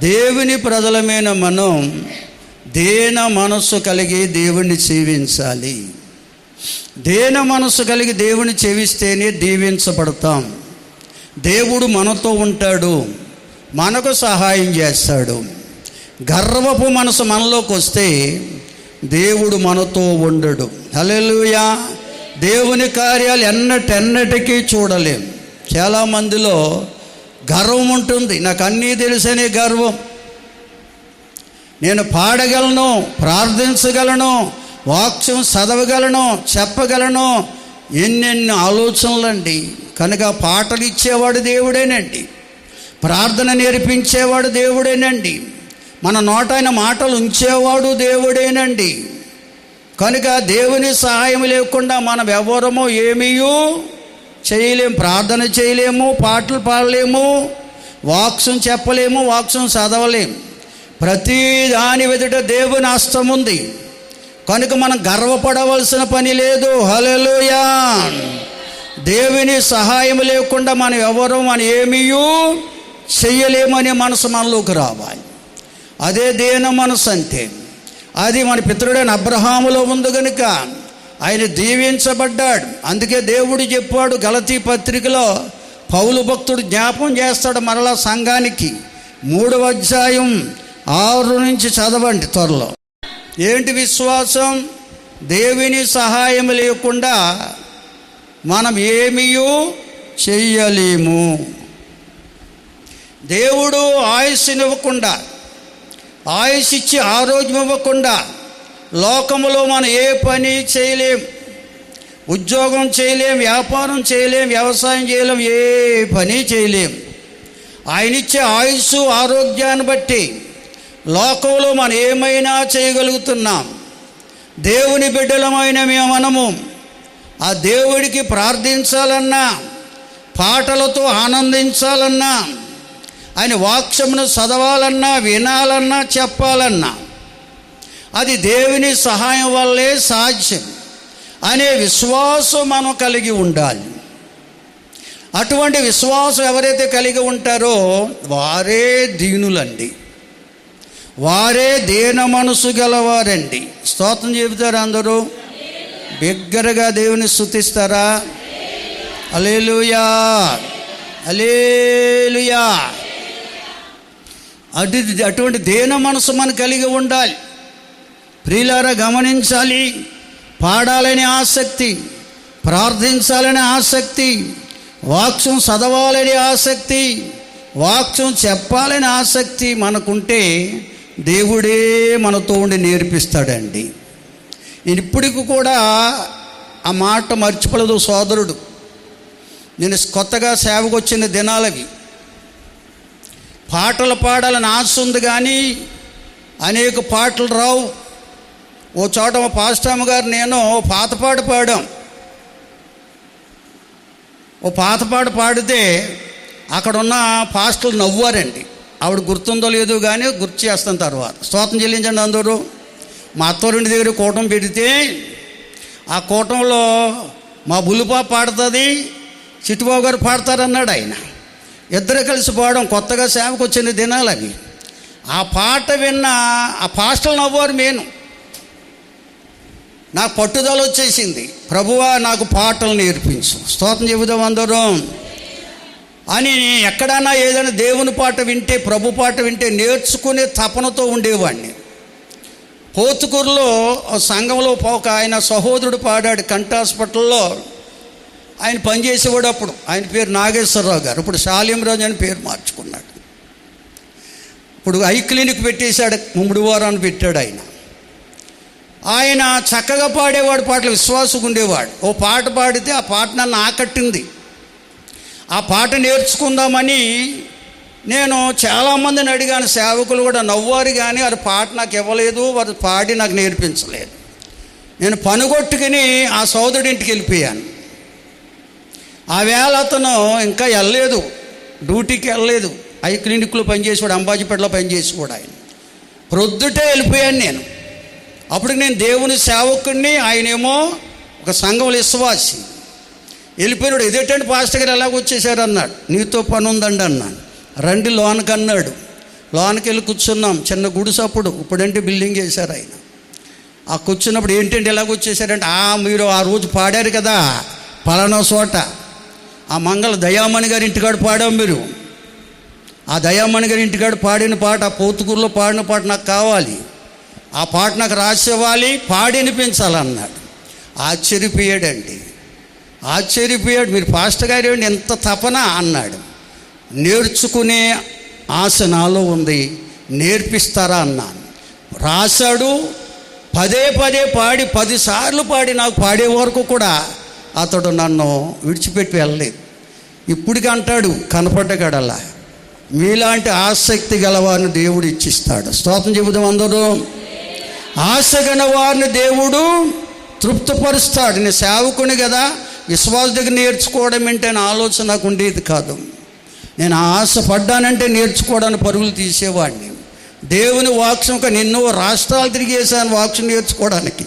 దేవుని ప్రజలమైన మనం దేన మనస్సు కలిగి దేవుణ్ణి సేవించాలి. దేన మనస్సు కలిగి దేవుని సేవిస్తేనే దీవించబడతాం. దేవుడు మనతో ఉంటాడు, మనకు సహాయం చేస్తాడు. గర్వపు మనసు మనలోకి వస్తే దేవుడు మనతో ఉండడు. హల్లెలూయా. దేవుని కార్యాలు ఎన్నటికీ చూడలేం. చాలామందిలో గర్వం ఉంటుంది. నాకు అన్నీ తెలుసనే గర్వం. నేను పాడగలను, ప్రార్థించగలను, వాక్యం చదవగలను, చెప్పగలను, ఎన్నెన్ని ఆలోచనలండి. కనుక పాటలు ఇచ్చేవాడు దేవుడేనండి, ప్రార్థన నేర్పించేవాడు దేవుడేనండి. మన నోట ఆయన మాటలు ఉంచేవాడు దేవుడేనండి. కనుక దేవుని సహాయం లేకుండా మనం ఎవరమో ఏమీయూ చేయలేము. ప్రార్థన చేయలేము, పాటలు పాడలేము, వాక్యం చెప్పలేము, వాక్యం చదవలేము. ప్రతి దాని ఎదుట దేవుని హస్తం ఉంది. కనుక మనం గర్వపడవలసిన పని లేదు. హల్లెలూయా. దేవుని సహాయం లేకుండా మనం ఎవరో మనం ఏమీయూ చెయ్యలేమనే మనసు మనలోకి రావాలి. అదే దీన మనసు అంటే. అది మన పితరుడైన అబ్రహాములో ఉంది కనుక ఆయన దీవించబడ్డాడు. అందుకే దేవుడు చెప్పాడు గలతీ పత్రికలో, పౌలు భక్తుడు జ్ఞాపం చేస్తాడు మరలా సంఘానికి. 3వ అధ్యాయం 6 నుంచి చదవండి త్వరలో. ఏంటి విశ్వాసం? దేవుని సహాయం లేకుండా మనం ఏమీయూ చెయ్యలేము. దేవుడు ఆయుష్నివ్వకుండా, ఆయుష్ ఇచ్చి ఆరోగ్యం ఇవ్వకుండా లోకములో మనం ఏ పని చేయలేం. ఉద్యోగం చేయలేం, వ్యాపారం చేయలేం, వ్యవసాయం చేయలేం, ఏ పని చేయలేం. ఆయన ఇచ్చే ఆయుష్ ఆరోగ్యాన్ని బట్టి లోకంలో మనం ఏమైనా చేయగలుగుతున్నాం. దేవుని బిడ్డలమైన మనము ఆ దేవుడికి ప్రార్థించాలన్నా, పాటలతో ఆనందించాలన్నా, ఆయన వాక్యమును చదవాలన్నా, వినాలన్నా, చెప్పాలన్నా అది దేవుని సహాయం వల్లే సాధ్యం అనే విశ్వాసం మనం కలిగి ఉండాలి. అటువంటి విశ్వాసం ఎవరైతే కలిగి ఉంటారో వారే దీనులండి, వారే దీన మనసు గలవారండి. స్తోత్రం చెబుతారా అందరూ? బిగ్గరగా దేవుని స్తుతిస్తారా? హల్లెలూయా, హల్లెలూయా. అటువంటి దీన మనసు మనం కలిగి ఉండాలి. ప్రియులారా గమనించాలి. పాడాలనే ఆసక్తి, ప్రార్థించాలనే ఆసక్తి, వాక్యం చదవాలనే ఆసక్తి, వాక్యం చెప్పాలనే ఆసక్తి మనకుంటే దేవుడే మనతో ఉండి నేర్పిస్తాడండి. ఇప్పటికి కూడా ఆ మాట మర్చిపోలేదు సోదరుడు. నేను కొత్తగా సేవకు వచ్చిన దినాలవి. పాటలు పాడాలని ఆశ ఉంది కానీ అనేక పాటలు రావు. ఓ చోట మా పాస్టమ్మ గారు నేను పాత పాట పాడాం. ఓ పాత పాట పాడితే అక్కడున్న పాస్టర్లు నవ్వారండి. ఆవిడ గుర్తుందో లేదో కానీ గుర్తు చేస్తాను తర్వాత. స్తోత్రం చెల్లించండి అందరూ. మా అత్తవారింటి దగ్గర కూటం పెడితే ఆ కూటంలో మా బుల్లిపాప పాడుతుంది, చిట్టుబాబు గారు పాడతారన్నాడు ఆయన. ఇద్దరు కలిసి పాడడం. కొత్తగా సేవకు వచ్చిన దినాలు అవి. ఆ పాట విన్న ఆ పాస్టర్లు నవ్వారు. నాకు పట్టుదల వచ్చేసింది, ప్రభువా నాకు పాటలు నేర్పించు. స్తోత్రం చెబుదాం అందరం అని. ఎక్కడైనా ఏదైనా దేవుని పాట వింటే, ప్రభు పాట వింటే నేర్చుకునే తపనతో ఉండేవాడిని. పోతుకూరులో సంఘంలో ఒక ఆయన సహోదరుడు పాడాడు. కంటి హాస్పిటల్లో ఆయన పనిచేసేవాడు. అప్పుడు ఆయన పేరు నాగేశ్వరరావు గారు. ఇప్పుడు శాలింరాజు అని పేరు మార్చుకున్నాడు. ఇప్పుడు ఐ క్లినిక్ పెట్టేశాడు, 3 వారాన్ని పెట్టాడు ఆయన. ఆయన చక్కగా పాడేవాడు, పాటలు విశ్వాసంగా ఉండేవాడు. ఓ పాట పాడితే ఆ పాట నన్ను ఆకట్టింది. ఆ పాట నేర్చుకుందామని నేను చాలామందిని అడిగాను. సేవకులు కూడా నవ్వారు కానీ వారి పాట నాకు ఇవ్వలేదు, వారు పాడి నాకు నేర్పించలేదు. నేను పనుగొట్టుకుని ఆ సోదరుడి ఇంటికి వెళ్ళిపోయాను. ఆ వేళ అతను ఇంకా వెళ్ళలేదు, డ్యూటీకి వెళ్ళలేదు. ఐ క్లినిక్లో పనిచేసేవాడు, అంబాజీపేటలో పనిచేసేవాడు ఆయన. ప్రొద్దుటే వెళ్ళిపోయాను నేను. అప్పుడు నేను దేవుని సేవకుడిని, ఆయనేమో ఒక సంఘంలో విశ్వాసి. వెళ్ళిపోయినాడు. ఎదేటండి పాస్టర్ గారు ఎలాగ వచ్చేసారు అన్నాడు. నీతో పని ఉందండి అన్నాను. రండి లోనకి అన్నాడు. లోనకి వెళ్ళి కూర్చున్నాం. చిన్న గుడిసప్పుడు, ఇప్పుడంటే బిల్డింగ్ వేశారు ఆయన. ఆ కూర్చున్నప్పుడు ఏంటంటే ఎలాగ వచ్చేసారంటే, మీరు ఆ రోజు పాడారు కదా పలానా చోట, ఆ మంగళ దయామణి గారి ఇంటికాడ పాడాం మీరు. ఆ దయామణి గారి ఇంటికాడ పాడిన పాట, ఆ పోతుకూరులో పాడిన పాట నాకు కావాలి, ఆ పాట నాకు రాసివ్వాలి, పాడి వినిపించాలన్నాడు. ఆశ్చర్యపోయాడండి, ఆశ్చర్యపోయాడు. మీరు పాస్టర్ గారు ఏమిటి ఎంత తపన అన్నాడు. నేర్చుకునే ఆశ నాలో ఉంది, నేర్పిస్తారా అన్నాను. రాశాడు. పదే పాడి 10 సార్లు పాడి నాకు పాడే వరకు కూడా అతడు నన్ను విడిచిపెట్టి వెళ్ళలేదు. ఇప్పటికి అంటాడు కనపడ్డగాడల్లా, మీలాంటి ఆసక్తి గలవారిని దేవుడు ఇచ్చిస్తాడు. స్తోత్రం చెబుదాం అందరూ. ఆశ గల వారిని దేవుడు తృప్తిపరుస్తాడు. నేను సేవకుని కదా, విశ్వాస దగ్గర నేర్చుకోవడం ఏంటి అని ఆలోచన నాకు ఉండేది కాదు. నేను ఆశపడ్డానంటే నేర్చుకోవడానికి పరుగులు తీసేవాడిని. దేవుని వాక్యం ఎన్నో రాష్ట్రాలు తిరిగేసాను వాక్యం నేర్చుకోవడానికి.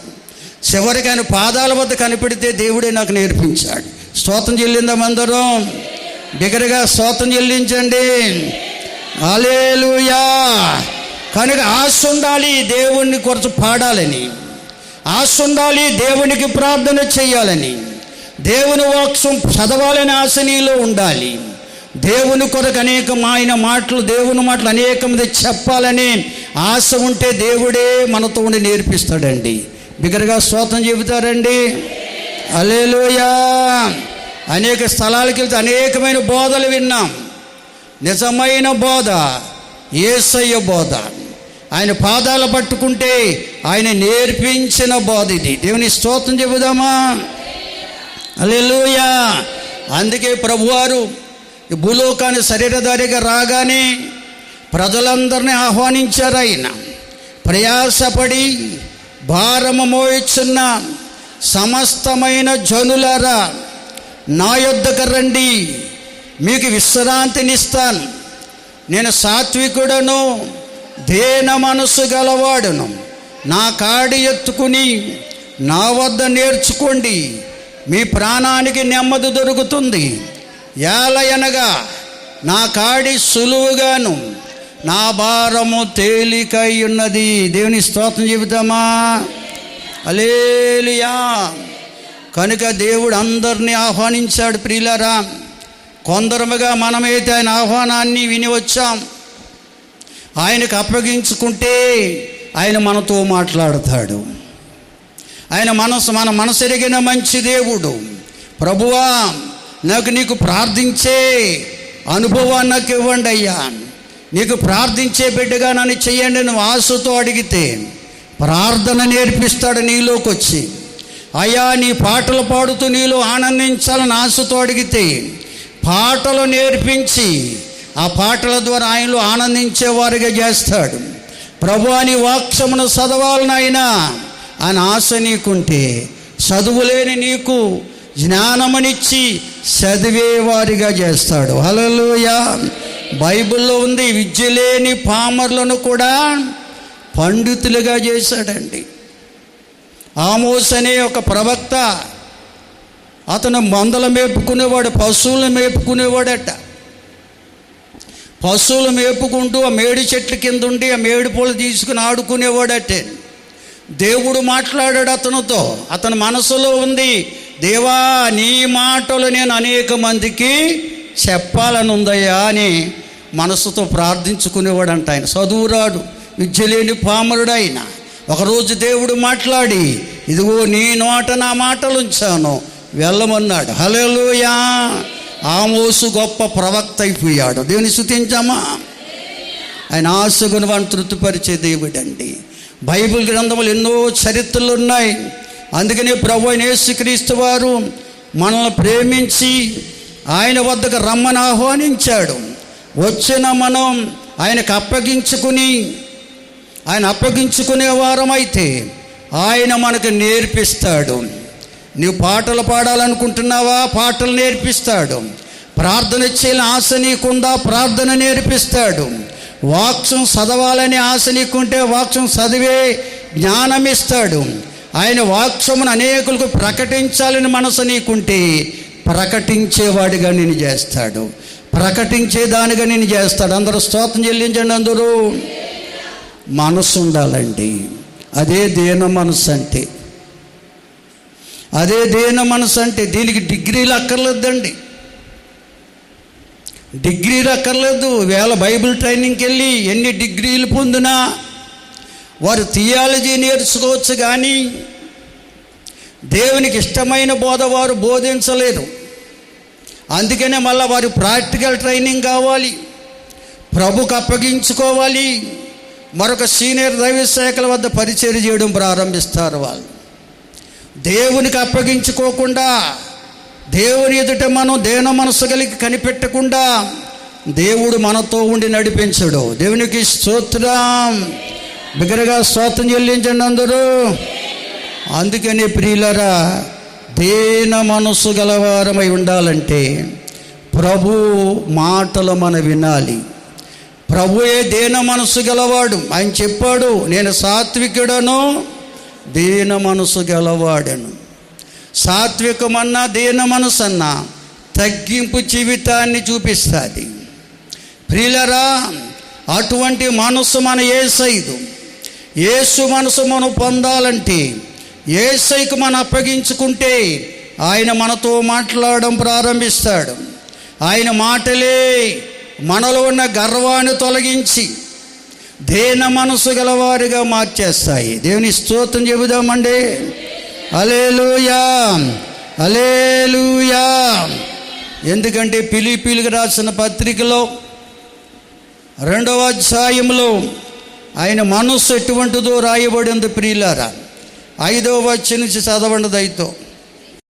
చివరికి ఆయన పాదాల వద్ద కనిపెడితే దేవుడే నాకు నేర్పించాడు. స్తోత్రం చెల్లిందాం అందరూ. బిగ్గరగా స్తోత్రం చెల్లించండి. హల్లెలూయా. కనుక ఆశ ఉండాలి, దేవుణ్ణి కొరకు పాడాలని. ఆశ ఉండాలి, దేవునికి ప్రార్థన చేయాలని. దేవుని వాక్యం చదవాలని ఆశ నీలో ఉండాలి. దేవుని కొరకు ఆయన మాటలు, దేవుని మాటలు అనేకమంది చెప్పాలని ఆశ ఉంటే దేవుడే మనతో ఉండి నేర్పిస్తాడండి. బిగ్గరగా స్తోత్రం చెబుతారండి. హల్లెలూయా. అనేక స్థలాలకు వెళ్తే అనేకమైన బోధలు విన్నాం. నిజమైన బోధ యేసయ్య బోధ. ఆయన పాదాలు పట్టుకుంటే ఆయన నేర్పించిన బోధ ఇది. దేవుని స్తోత్రం చెబుదామా. హల్లెలూయా. అందుకే ప్రభువారు ఈ భూలోకాన్ని శరీరధారిగా రాగానే ప్రజలందరినీ ఆహ్వానించారు. ఆయన ప్రయాసపడి భారము మోయిచున్న సమస్తమైన జనులారా నా యొద్దకు రండి, మీకు విశ్రాంతినిస్తాను. నేను సాత్వికుడను, దేన మనసు గలవాడును. నా కాడి ఎత్తుకుని నా వద్ద నేర్చుకోండి, మీ ప్రాణానికి నెమ్మది దొరుకుతుంది. ఏలయనగా నా కాడి సులువుగాను నా భారము తేలికై ఉన్నది. దేవుని స్తోత్రం చెబుతామా. హల్లెలూయా. కనుక దేవుడు అందరినీ ఆహ్వానించాడు. ప్రియులారా, కొందరముగా మనమైతే ఆయన ఆహ్వానాన్ని విని వచ్చాం. ఆయనకు అప్పగించుకుంటే ఆయన మనతో మాట్లాడతాడు. ఆయన మన మనసు ఎరిగిన మంచి దేవుడు. ప్రభువా, నీకు ప్రార్థించే అనుభవాన్ని నాకు ఇవ్వండి అయ్యా, నీకు ప్రార్థించే బిడ్డగా నన్ను చెయ్యండి. నువ్వు ఆశతో అడిగితే ప్రార్థన నేర్పిస్తాడు నీలోకి వచ్చి. అయ్యా, నీ పాటలు పాడుతూ నీలో ఆనందించాలని ఆశతో అడిగితే పాటలు నేర్పించి ఆ పాటల ద్వారా ఆయనలో ఆనందించేవారుగా చేస్తాడు. ప్రభువా, నీ వాక్యమును చదవాలని ఆయన ఆశ నీకుంటే చదువులేని నీకు జ్ఞానమునిచ్చి చదివేవారిగా చేస్తాడు. హల్లెలూయా. బైబిల్లో ఉంది, విద్య లేని పామరులను కూడా పండితులుగా చేశాడండి. ఆమోస్ అనే ఒక ప్రవక్త, అతను మందలు మేపుకునేవాడు, పశువులను మేపుకునేవాడట. పశువులు మేపుకుంటూ ఆ మేడి చెట్ల కింద ఉండి ఆ మేడి పూలు తీసుకుని ఆడుకునేవాడటే. దేవుడు మాట్లాడాడు అతనితో. అతని మనసులో ఉంది, దేవా, నీ మాటలు నేను అనేక మందికి చెప్పాలని ఉందయ్యా అని మనసుతో ప్రార్థించుకునేవాడంట. ఆయన చదువురాడు, విద్య లేని పామరుడు. ఆయన ఒకరోజు దేవుడు మాట్లాడి, ఇదిగో నీ నోట నా మాటలు ఉంచాను, వెళ్ళమన్నాడు. హల్లెలూయా. ఆమోసు గొప్ప ప్రవక్త అయిపోయాడు. దేవుని స్తుతించామా. ఆయన ఆశగును వాడిని తృప్తిపరిచే దేవుడండి. బైబిల్ గ్రంథములు ఎన్నో చరిత్రలు ఉన్నాయి. అందుకనే ప్రభువైన యేసుక్రీస్తు వారు మనల్ని ప్రేమించి ఆయన వద్దకు రమ్మని ఆహ్వానించాడు. వచ్చిన మనం ఆయనకు అప్పగించుకునే వారమైతే ఆయన మనకు నేర్పిస్తాడు. నీవు పాటలు పాడాలనుకుంటున్నావా, పాటలు నేర్పిస్తాడు. ప్రార్థన చేయాలని ఆశ నీకుందా, ప్రార్థన నేర్పిస్తాడు. వాక్యం చదవాలని ఆశ నీకుంటే వాక్యం చదివే జ్ఞానం ఇస్తాడు. ఆయన వాక్యమును అనేకులకు ప్రకటించాలని మనసు నీకుంటే ప్రకటించేవాడిగా నేను చేస్తాడు, ప్రకటించేదానిగా నేను చేస్తాడు. అందరూ స్తోత్రం చెల్లించండి. అందరూ మనసు ఉండాలండి. అదే దీన మనసు అంటే. అదే దీన మనసు అంటే. దీనికి డిగ్రీలు అక్కర్లేదండి, డిగ్రీలు అక్కర్లేదు. వేళ బైబిల్ ట్రైనింగ్కి వెళ్ళి ఎన్ని డిగ్రీలు పొందినా వారు థియాలజీ నేర్చుకోవచ్చు, కానీ దేవునికి ఇష్టమైన బోధ వారు బోధించలేరు. అందుకనే మళ్ళీ వారు ప్రాక్టికల్ ట్రైనింగ్ కావాలి, ప్రభుకు అప్పగించుకోవాలి. మరొక సీనియర్ దైవ శాఖల వద్ద పరిచర్య చేయడం ప్రారంభిస్తారు. వాళ్ళు దేవునికి అప్పగించుకోకుండా, దేవుని ఎదుట మనం దేన మనసు కలిగి కనిపెట్టకుండా దేవుడు మనతో ఉండి నడిపించడు. దేవునికి స్తోత్రం. బిగ్గరగా స్తోత్రం చెల్లించండి అందరూ. అందుకని ప్రియులరా, దీన మనసు గలవారమై ఉండాలంటే ప్రభు మాటలు మనం వినాలి. ప్రభుయే దీన మనసు గలవాడు. ఆయన చెప్పాడు, నేను సాత్వికుడను, దీన మనసు గలవాడను. సాత్వికమన్నా దీన మనసు అన్నా తగ్గింపు జీవితాన్ని చూపిస్తుంది. ప్రియులరా, అటువంటి మనసు మన యేసయ్యదు. యేసు మనసు మనం పొందాలంటే యేసయ్యకు మనం అప్పగించుకుంటే ఆయన మనతో మాట్లాడడం ప్రారంభిస్తాడు. ఆయన మాటలే మనలో ఉన్న గర్వాన్ని తొలగించి దీన మనసు గలవారిగా మార్చేస్తాయి. దేవుని స్తోత్రం చెబుదామండి. హల్లెలూయా, హల్లెలూయా. ఎందుకంటే ఫిలిప్పీయులకు రాసిన పత్రికలో 2వ అధ్యాయంలో ఆయన మనస్సు ఎటువంటిదో రాయబడింది ప్రియులారా. 5వ వచనం నుంచి చదవండి దయతో.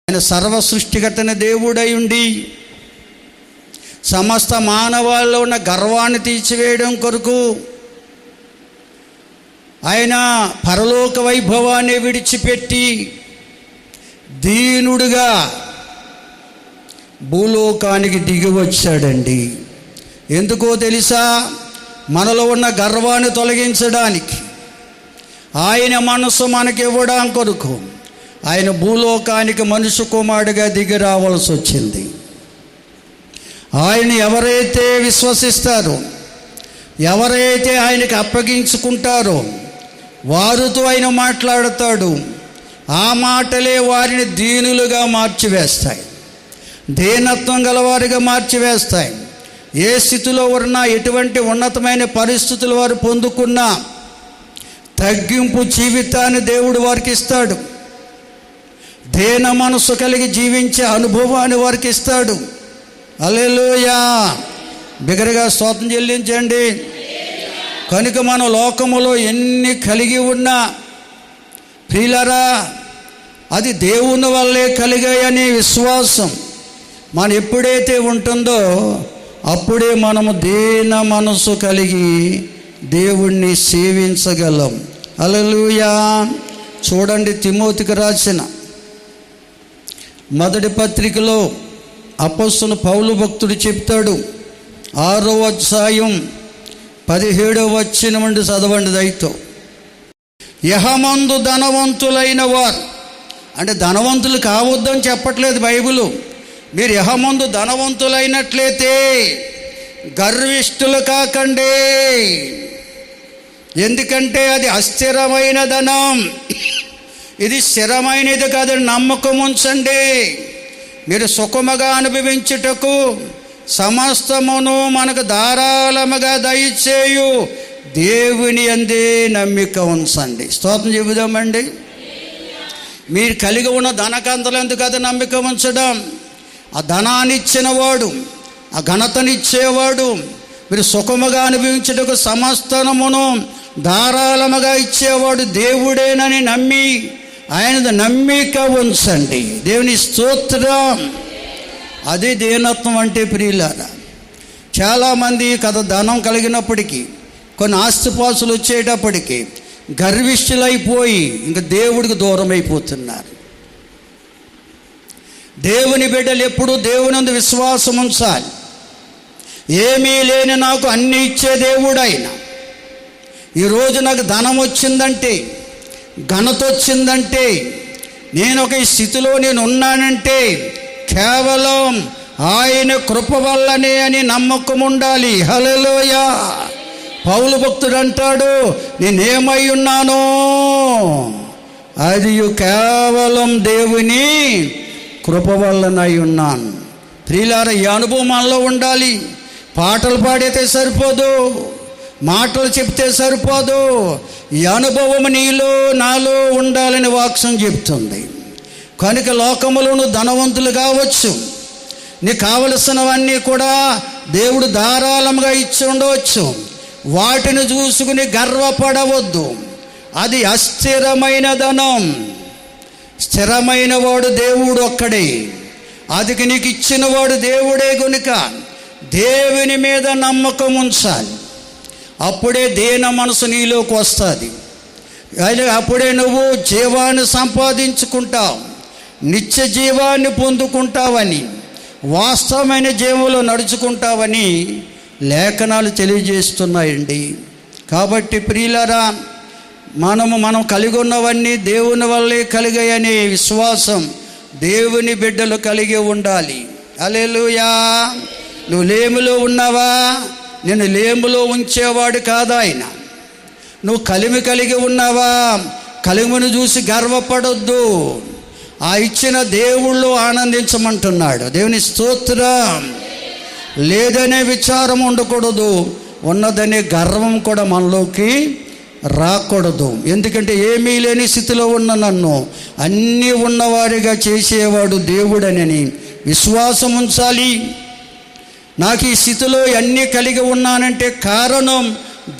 ఆయన సర్వ సృష్టికర్తన దేవుడై ఉండి సమస్త మానవాళ్ళలో ఉన్న గర్వాన్ని తీర్చివేయడం కొరకు ఆయన పరలోక వైభవాన్ని విడిచిపెట్టి దీనుడుగా భూలోకానికి దిగి వచ్చాడండి. ఎందుకో తెలుసా? మనలో ఉన్న గర్వాన్ని తొలగించడానికి, ఆయన మనసు మనకి ఇవ్వడం కొరకు ఆయన భూలోకానికి మనుష్య కుమారుడిగా దిగి రావాల్సి వచ్చింది. ఆయన ఎవరైతే విశ్వసిస్తారో, ఎవరైతే ఆయనకి అప్పగించుకుంటారో వారితో ఆయన మాట్లాడతాడు. ఆ మాటలే వారిని దీనులుగా మార్చివేస్తాయి, దీనత్వం గలవారిగా మార్చివేస్తాయి. ఏ స్థితిలో ఉన్నా, ఎటువంటి ఉన్నతమైన పరిస్థితులు వారు పొందుకున్నా తగ్గింపు జీవితాన్ని దేవుడు వారికి ఇస్తాడు. దీన మనసు కలిగి జీవించే అనుభవాన్ని వారికి ఇస్తాడు. హల్లెలూయా. బిగ్గరగా స్తోత్రం చెల్లించండి. కనుక మన లోకములో ఎన్ని కలిగి ఉన్నా ప్రియులారా, అది దేవుని వల్లే కలిగాయనే విశ్వాసం మనం ఎప్పుడైతే ఉంటుందో అప్పుడే మనము దీన మనసు కలిగి దేవుణ్ణి సేవించగలం. హల్లెలూయా. చూడండి, తిమోతికి రాసిన మొదటి పత్రికలో అపొస్తలుడు పౌలు భక్తుడు చెప్తాడు. 6వ అధ్యాయం 17వ వచనం నుండి చదవండి దయతో. యహమందు ధనవంతులైన వారు, అంటే ధనవంతులు కావద్దని చెప్పట్లేదు బైబిలు. మీరు యహమందు ధనవంతులైనట్లయితే గర్విష్ఠులు కాకండి. ఎందుకంటే అది అస్థిరమైన ధనం, ఇది స్థిరమైనది కాదని నమ్మకం ఉంచండి. మీరు సుఖముగా అనుభవించుటకు సమస్తమును మనకు ధారాళముగా దయచేయు దేవుని యందే నమ్మిక ఉంచండి. స్తోత్రం చెబుదామండి. మీరు కలిగి ఉన్న ధనకంతలు ఎందుకు అది నమ్మిక ఉంచడం? ఆ ధనాన్ని ఇచ్చినవాడు, ఆ ఘనతనిచ్చేవాడు, మీరు సుఖముగా అనుభవించుటకు సమస్తమును ధారాళముగా ఇచ్చేవాడు దేవుడేనని నమ్మి ఆయన నమ్మిక ఉంచండి. దేవుని స్తోత్రం. అది దీనత్వం అంటే ప్రియులారా. చాలామంది ధనం కలిగినప్పటికీ, కొన్ని ఆస్తిపాసులు వచ్చేటప్పటికీ గర్విష్ఠులైపోయి ఇంక దేవుడికి దూరం అయిపోతున్నారు. దేవుని బిడ్డలు ఎప్పుడు దేవునందు విశ్వాసం ఉంచాలి. ఏమీ లేని నాకు అన్నీ ఇచ్చే దేవుడైన ఈరోజు నాకు ధనం వచ్చిందంటే, ఘనత వచ్చిందంటే, నేను ఒక స్థితిలో నేను ఉన్నానంటే కేవలం ఆయన కృప వల్లనే అని నమ్మకం ఉండాలి. హల్లెలూయా. పౌలు భక్తుడు అంటాడు, నేనేమై ఉన్నానో అది కేవలం దేవుని కృప వల్లనై ఉన్నాను. ప్రియులారా, ఈ అనుభవం మనలో ఉండాలి. పాటలు పాడితే సరిపోదు, మాటలు చెప్తే సరిపోదు. ఈ అనుభవం నీలో నాలో ఉండాలని వాక్యం చెప్తుంది. కనుక లోకములో నువ్వు ధనవంతులు కావచ్చు, నీకు కావలసినవన్నీ కూడా దేవుడు ధారాళంగా ఇచ్చి ఉండవచ్చు. వాటిని చూసుకుని గర్వపడవద్దు. అది అస్థిరమైన ధనం. స్థిరమైన వాడు దేవుడు ఒక్కడే. అది నీకు ఇచ్చినవాడు దేవుడే. కనుక దేవుని మీద నమ్మకం ఉంచాలి. అప్పుడే దీన మనసు నీలోకి వస్తుంది. అప్పుడే నువ్వు జీవాన్ని సంపాదించుకుంటావు, నిత్య జీవాన్ని పొందుకుంటావని, వాస్తవమైన జీవంలో నడుచుకుంటావని లేఖనాలు తెలియజేస్తున్నాయండి. కాబట్టి ప్రియులారా, మనం కలిగి ఉన్నవన్నీ దేవుని వల్లే కలిగాయనే విశ్వాసం దేవుని బిడ్డలు కలిగి ఉండాలి. హల్లెలూయా. నువ్వు లేమిలో ఉన్నావా? నేను లేములో ఉంచేవాడు కాదు ఆయన. నువ్వు కలిమి కలిగి ఉన్నావా? కలిమిని చూసి గర్వపడొద్దు. ఆ ఇచ్చిన దేవుళ్ళు ఆనందించమంటున్నాడు. దేవుని స్తోత్రం. లేదనే విచారం ఉండకూడదు, ఉన్నదనే గర్వం కూడా మనలోకి రాకూడదు. ఎందుకంటే ఏమీ లేని స్థితిలో ఉన్న నన్ను అన్నీ ఉన్నవారిగా చేసేవాడు దేవుడనని విశ్వాసం ఉంచాలి. నాకు ఈ స్థితిలో అన్నీ కలిగి ఉన్నానంటే కారణం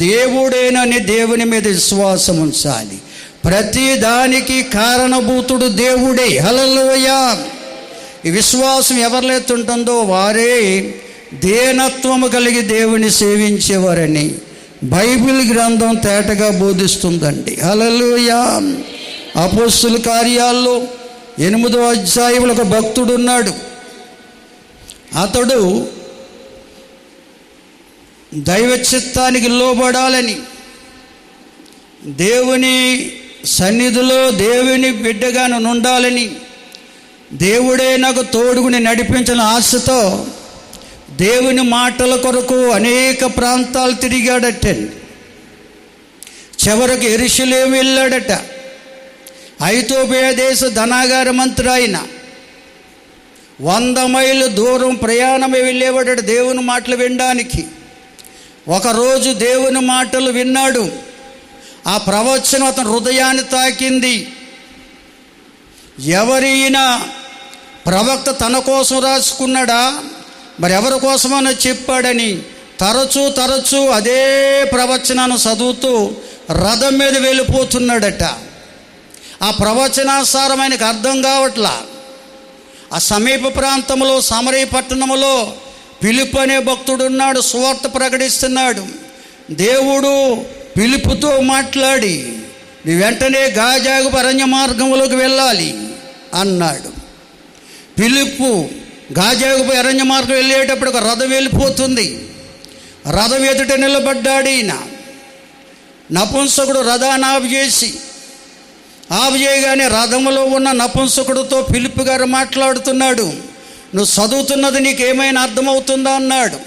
దేవుడేనని దేవుని మీద విశ్వాసం ఉంచాలి. ప్రతి దానికి కారణభూతుడు దేవుడే. హల్లెలూయా. ఈ విశ్వాసం ఎవరిలో ఉంటుందో వారే దీనత్వము కలిగి దేవుని సేవించేవారని బైబిల్ గ్రంథం తేటగా బోధిస్తుందండి. హల్లెలూయా. అపోస్తలుల కార్యాల్లో 8వ అధ్యాయంలో ఒక భక్తుడు ఉన్నాడు. అతడు దైవ చిత్తానికి లోబడాలని, దేవుని సన్నిధిలో దేవుని బిడ్డగా ఉండాలని, దేవుడే నాకు తోడుగుని నడిపించిన ఆశతో దేవుని మాటల కొరకు అనేక ప్రాంతాలు తిరిగాడట. చివరికి యెరూషలేము వెళ్ళాడట. ఐతోపియా దేశ ధనాగార మంత్రి ఆయన 100 మైళ్ళు దూరం ప్రయాణమే వెళ్ళేవాడట దేవుని మాటలు వినడానికి. ఒకరోజు దేవుని మాటలు విన్నాడు. ఆ ప్రవచనం అతని హృదయాన్ని తాకింది. ఎవరైనా ప్రవక్త తన కోసం రాసుకున్నాడా, మరి ఎవరి కోసమని చెప్పాడని తరచూ అదే ప్రవచనాన్ని చదువుతూ రథం మీద వెళ్ళిపోతున్నాడట. ఆ ప్రవచనాసారం ఆయనకు అర్థం కావట్లా. ఆ సమీప ప్రాంతంలో సమరయ పట్టణంలో ఫిలిప్పు అనే భక్తుడు ఉన్నాడు, సువార్త ప్రకటిస్తున్నాడు. దేవుడు ఫిలిప్పుతో మాట్లాడి నీ వెంటనే గాజాగు అరణ్య మార్గంలోకి వెళ్ళాలి అన్నాడు. ఫిలిప్పు గాజాగు అరణ్య మార్గం వెళ్ళేటప్పుడు ఒక రథం వెళ్ళిపోతుంది. రథం ఎదుట నిలబడ్డాడు ఈయన. నపుంసకుడు రథాన్ని ఆపు చేయగానే రథంలో ఉన్న నపుంసకుడితో ఫిలిప్పు గారు మాట్లాడుతున్నాడు. నువ్వు చదువుతున్నది నీకేమైనా అర్థమవుతుందా అన్నాడు.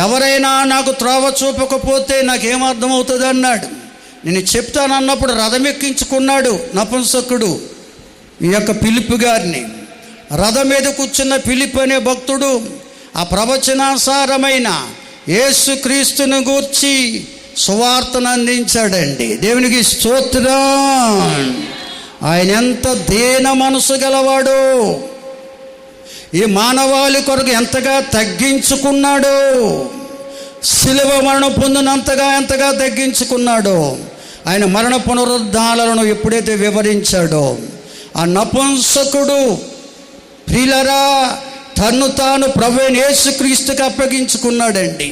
ఎవరైనా నాకు త్రోవ చూపకపోతే నాకేం అర్థమవుతుంది అన్నాడు. నేను చెప్తానన్నప్పుడు రథం ఎక్కించుకున్నాడు నపుంసకుడు ఈ యొక్క ఫిలిప్పు గారిని. రథం మీద కూర్చున్న ఫిలిప్పు అనే భక్తుడు ఆ ప్రవచనాసారమైన యేసుక్రీస్తుని గూర్చి సువార్తను అందించాడండి. దేవునికి స్తోత్రం. ఆయన ఎంత దీన మనసు గలవాడు, ఈ మానవాళి కొరకు ఎంతగా తగ్గించుకున్నాడు, శిలువ మరణం పొందినంతగా ఎంతగా తగ్గించుకున్నాడో, ఆయన మరణ పునరుద్ధానాలను ఎప్పుడైతే వివరించాడో ఆ నపుంసకుడు ప్రియులారా తన్ను తాను ప్రభువైన యేసుక్రీస్తుకి అప్పగించుకున్నాడండి.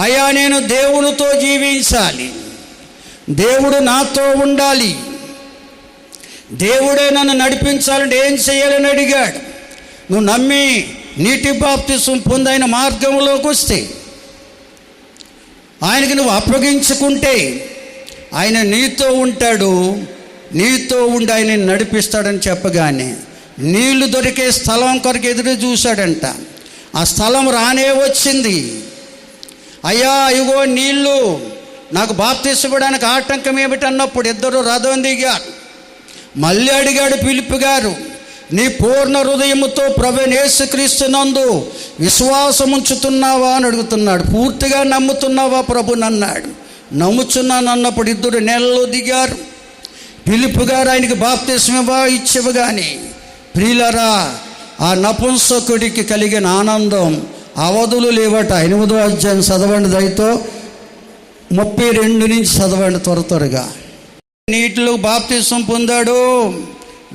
అయ్యా నేను దేవునితో జీవించాలి, దేవుడు నాతో ఉండాలి, దేవుడే నన్ను నడిపించాలంటే ఏం చేయాలని అడిగాడు. నువ్వు నమ్మి నీటి బాప్తిసం పొందైన మార్గంలోకి వస్తే, ఆయనకి నువ్వు అప్పగించుకుంటే ఆయన నీతో ఉంటాడు, నీతో ఉండి ఆయన నడిపిస్తాడని చెప్పగానే నీళ్లు దొరికే స్థలం కొరకు ఎదురు చూశాడంట. ఆ స్థలం రానే వచ్చింది. అయ్యా ఇగో నీళ్ళు, నాకు బాప్తిసపడానికి ఆటంకం ఏమిటన్నప్పుడు ఇద్దరు రథం దిగారు. మళ్ళీ అడిగాడు ఫిలిప్పు గారు, నీ పూర్ణ హృదయముతో ప్రభువైన యేసుక్రీస్తునందు విశ్వాసం ఉంచుతున్నావా అని అడుగుతున్నాడు. పూర్తిగా నమ్ముతున్నావా ప్రభుని అన్నాడు. నమ్ముచున్నాను అన్నప్పుడు ఇద్దరు నీళ్ళలో దిగారు. ఫిలిప్పు గారు ఆయనకి బాప్తిసం ఇచ్చివగానే ప్రియులారా ఆ నపుంసకుడికి కలిగిన ఆనందం అవధులు లేవట. 8వ అధ్యాయం చదవండి, దయతో 32 నుంచి చదవండి త్వరగా. నీటిలో బాప్తిసం పొందాడు.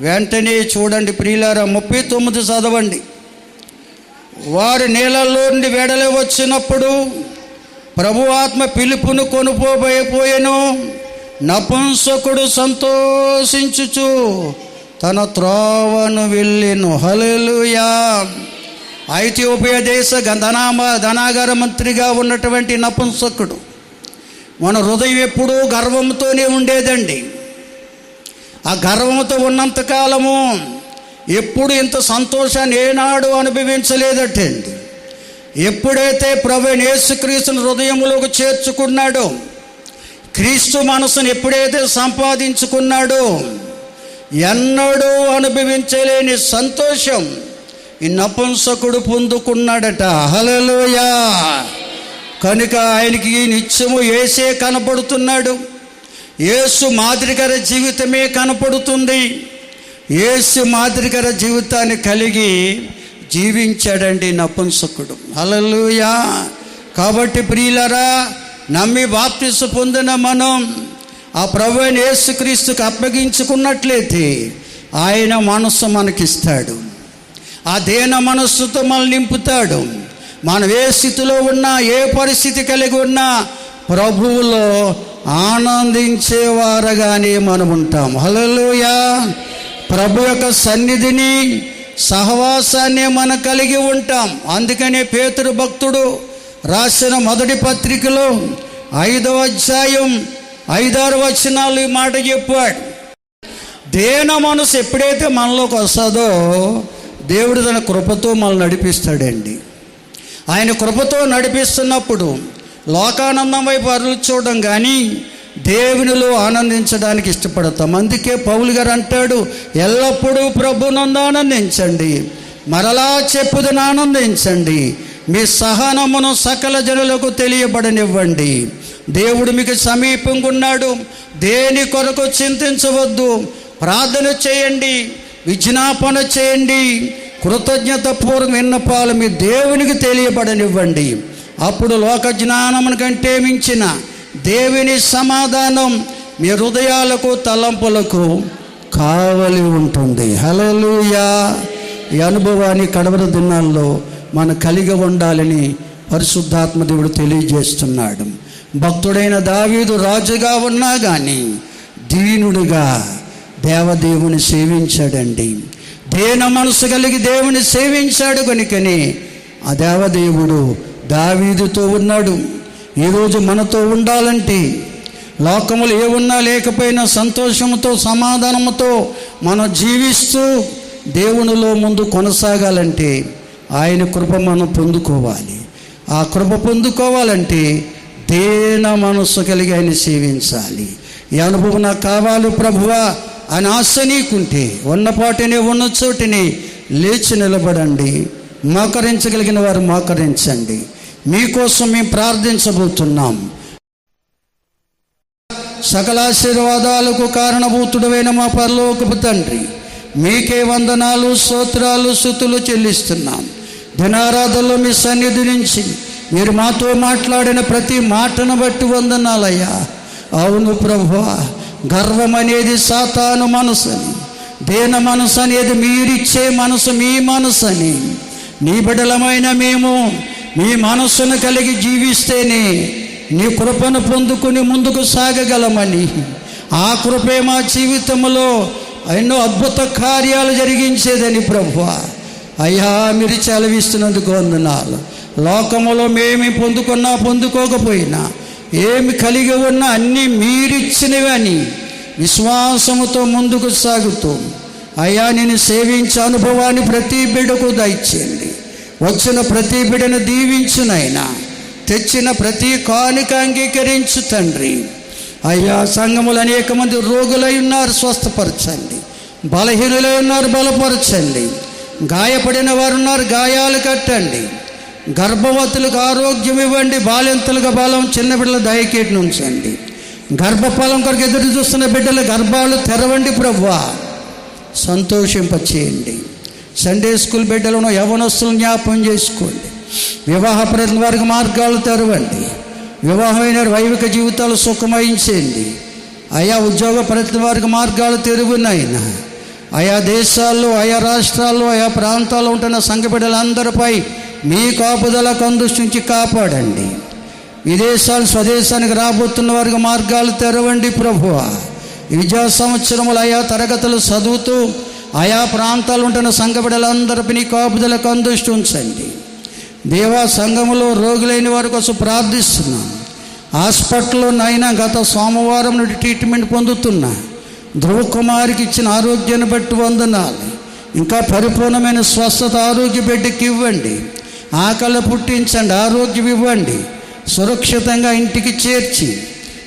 వెంటనే చూడండి ప్రియులారా 39 చదవండి. వారు నీళ్ళలో నుండి వెడలి వచ్చినప్పుడు ప్రభు ఆత్మ పిలుపును కొనుపోబోయెను. నపుంసకుడు సంతోషించుచు తన త్రోవను వెళ్ళెను. హల్లెలూయా. ఐథియోపియా దేశ ధనాగార మంత్రిగా ఉన్నటువంటి నపుంసకుడు, మన హృదయం ఎప్పుడూ గర్వంతోనే ఉండేదండి. ఆ గర్వంతో ఉన్నంతకాలము ఎప్పుడు ఇంత సంతోషాన్ని ఏనాడు అనుభవించలేదటండి. ఎప్పుడైతే ప్రభువైన యేసుక్రీస్తుని హృదయంలోకి చేర్చుకున్నాడో, క్రీస్తు మనసును ఎప్పుడైతే సంపాదించుకున్నాడో, ఎన్నడూ అనుభవించలేని సంతోషం ఈ నపుంసకుడు పొందుకున్నాడట. హల్లెలూయా. కనుక ఆయనకి నిత్యము యేసే కనపడుతున్నాడు. యేసు మాదిరికర జీవితమే కనపడుతుంది. యేసు మాదిరికర జీవితాన్ని కలిగి జీవించాడండి నపుంసకుడు. హల్లెలూయా. కాబట్టి ప్రియులారా, నమ్మి బాప్తిస్మం పొందిన మనం ఆ ప్రభువైన యేసుక్రీస్తుకు అప్పగించుకున్నట్లయితే ఆయన మనస్సు మనకిస్తాడు. ఆ దేన మనస్సుతో మనల్ని నింపుతాడు. మనం ఏ స్థితిలో ఉన్నా, ఏ పరిస్థితి కలిగి ఉన్నా ప్రభువులో ఆనందించేవారుగానే మనం ఉంటాం. హల్లెలూయా. ప్రభు యొక్క సన్నిధిని, సహవాసాన్ని మనం కలిగి ఉంటాం. అందుకనే పేతురు భక్తుడు రాసిన మొదటి పత్రికలో 5వ అధ్యాయం 5-6 వచనాలు ఈ మాట చెప్పాడు. దేన మనసు ఎప్పుడైతే మనలోకి వస్తుందో దేవుడు తన కృపతో మనల్ని నడిపిస్తాడండి. ఆయన కృపతో నడిపిస్తున్నప్పుడు లోకానందం వైపు అరులు చూడడం కానీ దేవునిలో ఆనందించడానికి ఇష్టపడతాం. అందుకే పౌలు గారు అంటాడు, ఎల్లప్పుడూ ప్రభునందు ఆనందించండి, మరలా చెప్పుదని ఆనందించండి, మీ సహనమును సకల జనులకు తెలియబడనివ్వండి. దేవుడు మీకు సమీపంగా ఉన్నాడు. దేని కొరకు చింతించవద్దు, ప్రార్థన చేయండి, విజ్ఞాపన చేయండి, కృతజ్ఞత పూర్వక విన్నపాలు మీ దేవునికి తెలియబడనివ్వండి. అప్పుడు లోక జ్ఞానమును కంటే మించిన దేవుని సమాధానం మీ హృదయాలకు తలంపులకు కావలి ఉంటుంది. హల్లెలూయా. ఈ అనుభవాన్ని కడవరి దినాల్లో మనం కలిగి ఉండాలని పరిశుద్ధాత్మ దేవుడు తెలియజేస్తున్నాడు. భక్తుడైన దావీదు రాజుగా ఉన్నా కానీ దీనుడిగా దేవదేవుని సేవించాడండి. దేన మనసు కలిగి దేవుని సేవించాడు. కనుకనే ఆ దేవదేవుడు దావీదుతో ఉన్నాడు. ఈరోజు మనతో ఉండాలంటే, లోకములు ఏమున్నా లేకపోయినా సంతోషంతో సమాధానంతో మనం జీవిస్తూ దేవునిలో ముందు కొనసాగాలంటే ఆయన కృప మనం పొందుకోవాలి. ఆ కృప పొందుకోవాలంటే దేన మనస్సు కలిగి ఆయన సేవించాలి. ఈ అనుభవం నాకు కావాలి ప్రభువా అని ఆశ నీకుంటే ఉన్నపాటిని ఉన్న చోటిని లేచి నిలబడండి. మోకరించగలిగిన వారు మోకరించండి. మీకోసం మేము ప్రార్థించబోతున్నాం. సకల ఆశీర్వాదాలకు కారణభూతుడైన మా పరలోకపు తండ్రి, మీకే వందనాలు, స్తోత్రాలు, స్తుతులు చెల్లిస్తున్నాం. దినారాధనలో మీ సన్నిధి నుంచి మీరు మాతో మాట్లాడిన ప్రతి మాటను బట్టి వందనాలయ్యా. అవును ప్రభువా, గర్వం అనేది సాతాను మనసుని, దేన మనసు అనేది మీరిచ్చే మనసు, మీ మనసుని. నీ బిడ్డలమైన మేము మీ మనస్సును కలిగి జీవిస్తేనే నీ కృపను పొందుకుని ముందుకు సాగగలమని, ఆ కృపే మా జీవితంలో ఎన్నో అద్భుత కార్యాలు జరిగించేదని ప్రభువా అయ్యా మీరు సెలవిస్తున్నందుకు వందనాలు. లోకములో మేమి పొందుకున్నా పొందుకోకపోయినా, ఏమి కలిగి ఉన్నా అన్నీ మీరిచ్చినవి అని విశ్వాసముతో ముందుకు సాగుతూ అయ్యా నేను సేవించే అనుభవాన్ని ప్రతి బిడ్డకు దయచేయండి. వచ్చిన ప్రతి బిడ్డను దీవించునైనా, తెచ్చిన ప్రతి కానుక అంగీకరించు తండ్రి. అయ్యా సంఘములు అనేక మంది రోగులై ఉన్నారు, స్వస్థపరచండి. బలహీనులై ఉన్నారు, బలపరచండి. గాయపడిన వారు ఉన్నారు, గాయాలు కట్టండి. గర్భవతులకు ఆరోగ్యం ఇవ్వండి, బాలింతలకు బలం, చిన్న బిడ్డల దయకేటిని ఉంచండి. గర్భఫలం కొరకు ఎదురు చూస్తున్న బిడ్డల గర్భాలు తెరవండి ప్రభువా, సంతోషింపచేయండి. సండే స్కూల్ బిడ్డలను యవనస్తులను జ్ఞాపం చేసుకోండి. వివాహ ప్రతి వారికి మార్గాలు తెరవండి. వివాహమైన వైవిక జీవితాలు సుఖమయించండి. ఆయా ఉద్యోగ ప్రతి వారికి మార్గాలు తెరుగున్నాయినా. ఆయా దేశాల్లో, ఆయా రాష్ట్రాల్లో, ఆయా ప్రాంతాల్లో ఉంటున్న సంఘ బిడ్డలందరిపై మీ కాపుదల కందృష్టించి కాపాడండి. విదేశాలు స్వదేశానికి రాబోతున్న వారికి మార్గాలు తెరవండి ప్రభువా. విద్యా సంవత్సరములు ఆయా తరగతులు చదువుతూ ఆయా ప్రాంతాలు ఉంటున్న సంఘ బిడ్డలందరిపై నీ కాపుదలకు అందృష్టి ఉంచండి. దేవా, సంఘములో రోగులైన వారి కోసం ప్రార్థిస్తున్నాను. హాస్పిటల్లో నైనా గత సోమవారం నుండి ట్రీట్మెంట్ పొందుతున్నా ధ్రువ కుమారికి ఇచ్చిన ఆరోగ్యాన్ని బట్టి వందనాలు. ఇంకా పరిపూర్ణమైన స్వస్థత ఆరోగ్య బిడ్డకి ఇవ్వండి. ఆకలి పుట్టించండి, ఆరోగ్యం ఇవ్వండి. సురక్షితంగా ఇంటికి చేర్చి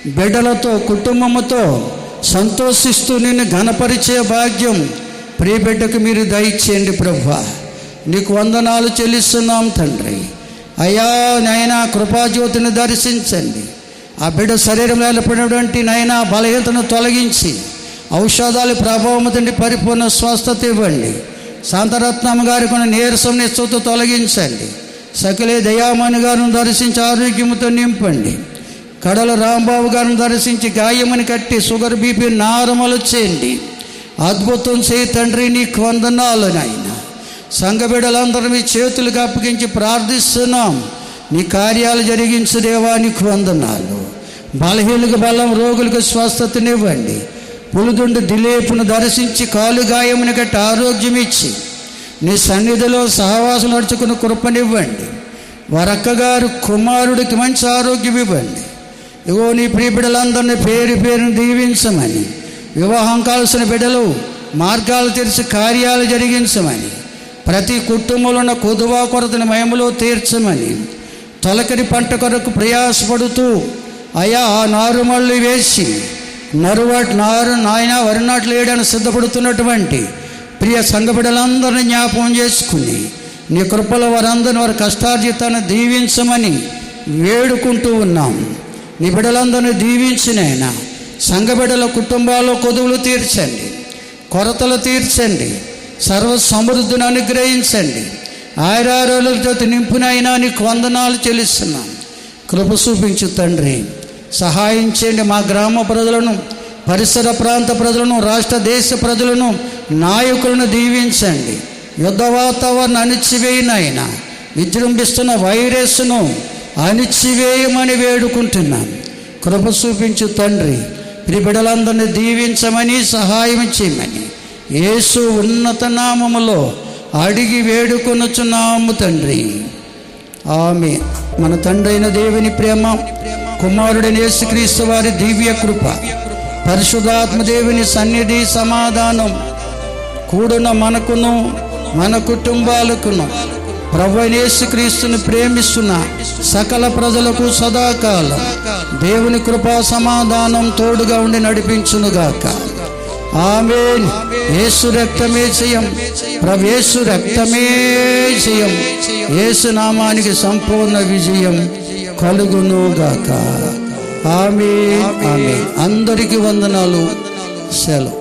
బిడ్డలతో కుటుంబంతో సంతోషిస్తూ నిన్ను ఘనపరిచే భాగ్యం ప్రియ బిడ్డకు మీరు దయచేయండి ప్రభువా. నీకు వందనాలు చెల్లిస్తున్నాం తండ్రి. అయ్యా నాయనా, కృపాజ్యోతిని దర్శించండి. ఆ బిడ్డ శరీరంలో ఏర్పడినటువంటి నాయనా బలహీనతను తొలగించి ఔషధాల ప్రభావం తండ్రి పరిపూర్ణ స్వస్థత ఇవ్వండి. శాంతరత్నమ్మ గారికి ఉన్న నీరసం నిశ్చత తొలగించండి. సకలే దయామణి గారిని దర్శించి ఆరోగ్యముతో నింపండి. కడల రాంబాబు గారిని దర్శించి గాయమని కట్టి షుగర్ బీపీ నార్మల్ చేయండి. అద్భుతం చేయి తండ్రి, నీకు వందనాలు నాయన. సంఘ బిడ్డలందరూ మీ చేతులకు అప్పగించి ప్రార్థిస్తున్నాం. నీ కార్యాలు జరిగించు దేవా, నీకు వందనాలు. బలహీనులకు బలం, రోగులకు స్వస్థతనివ్వండి. పులిదుండు దిలీపును దర్శించి కాలు గాయముని కట్టి ఆరోగ్యం ఇచ్చి నీ సన్నిధిలో సహవాసం నడుచుకుని కృపనివ్వండి. వారక్కగారు కుమారుడికి మంచి ఆరోగ్యం ఇవ్వండి. ఇగో నీ ప్రియ బిడ్డలందరినీ పేరు పేరును దీవించమని, వివాహం కావాల్సిన బిడ్డలు మార్గాలు తెరిచి కార్యాలు జరిగించమని, ప్రతి కుటుంబంలో ఉన్న కొదువా కొరతని మహిమలో తీర్చమని, తొలకరి పంట కొరకు ప్రయాసపడుతూ అయా నారుమళ్ళు వేసి నాయన వరి నాట్లు వేయడానికి సిద్ధపడుతున్నటువంటి ప్రియ సంఘ బిడ్డలందరినీ జ్ఞాపకం చేసుకుని నీ కృపలో వారందరినీ వారి కష్టార్జితాన్ని దీవించమని వేడుకుంటూ ఉన్నాం. నీ బిడ్డలందరినీ దీవించినైనా సంఘ బిడ్డల కుటుంబాల్లో కొదువులు తీర్చండి, కొరతలు తీర్చండి, సర్వ సమృద్ధిని అనుగ్రహించండి. ఆయురారోగ్యాలతో నింపునైనా నీకు వందనాలు చెల్లిస్తున్నాం. కృప చూపించు తండ్రి, సహాయం చేయండి. మా గ్రామ ప్రజలను, పరిసర ప్రాంత ప్రజలను, రాష్ట్ర దేశ ప్రజలను, నాయకులను దీవించండి. యుద్ధ వాతావరణం అణిచివేయనైనా విజృంభిస్తున్న వైరస్ను అణిచివేయమని వేడుకుంటున్నాను. కృప చూపించు తండ్రి. ప్రియ బిడ్డలందరినీ దీవించమని, సహాయం చేయమని యేసు ఉన్నత నామములో అడిగి వేడుకొనుచున్నాము తండ్రి. ఆమేన్. మన తండ్రి అయిన దేవుని ప్రేమ, కుమారుడైన యేసుక్రీస్తు వారి దివ్య కృప, పరిశుద్ధాత్మ దేవుని సన్నిధి సమాధానం కూడిన మనకును మన కుటుంబాలకును ప్రభువైన యేసుక్రీస్తుని ప్రేమిస్తున్న సకల ప్రజలకు సదాకాలం దేవుని కృపా సమాధానం తోడుగా ఉండి నడిపించునుగాక. ఆమేన్. యేసు రక్తమే జయం, ప్రభు యేసు రక్తమే జయం. యేసు నామానికి సంపూర్ణ విజయం కలుగునుగాక. ఆమేన్. ఆమేన్. అందరికీ వందనాలు. సెలవు.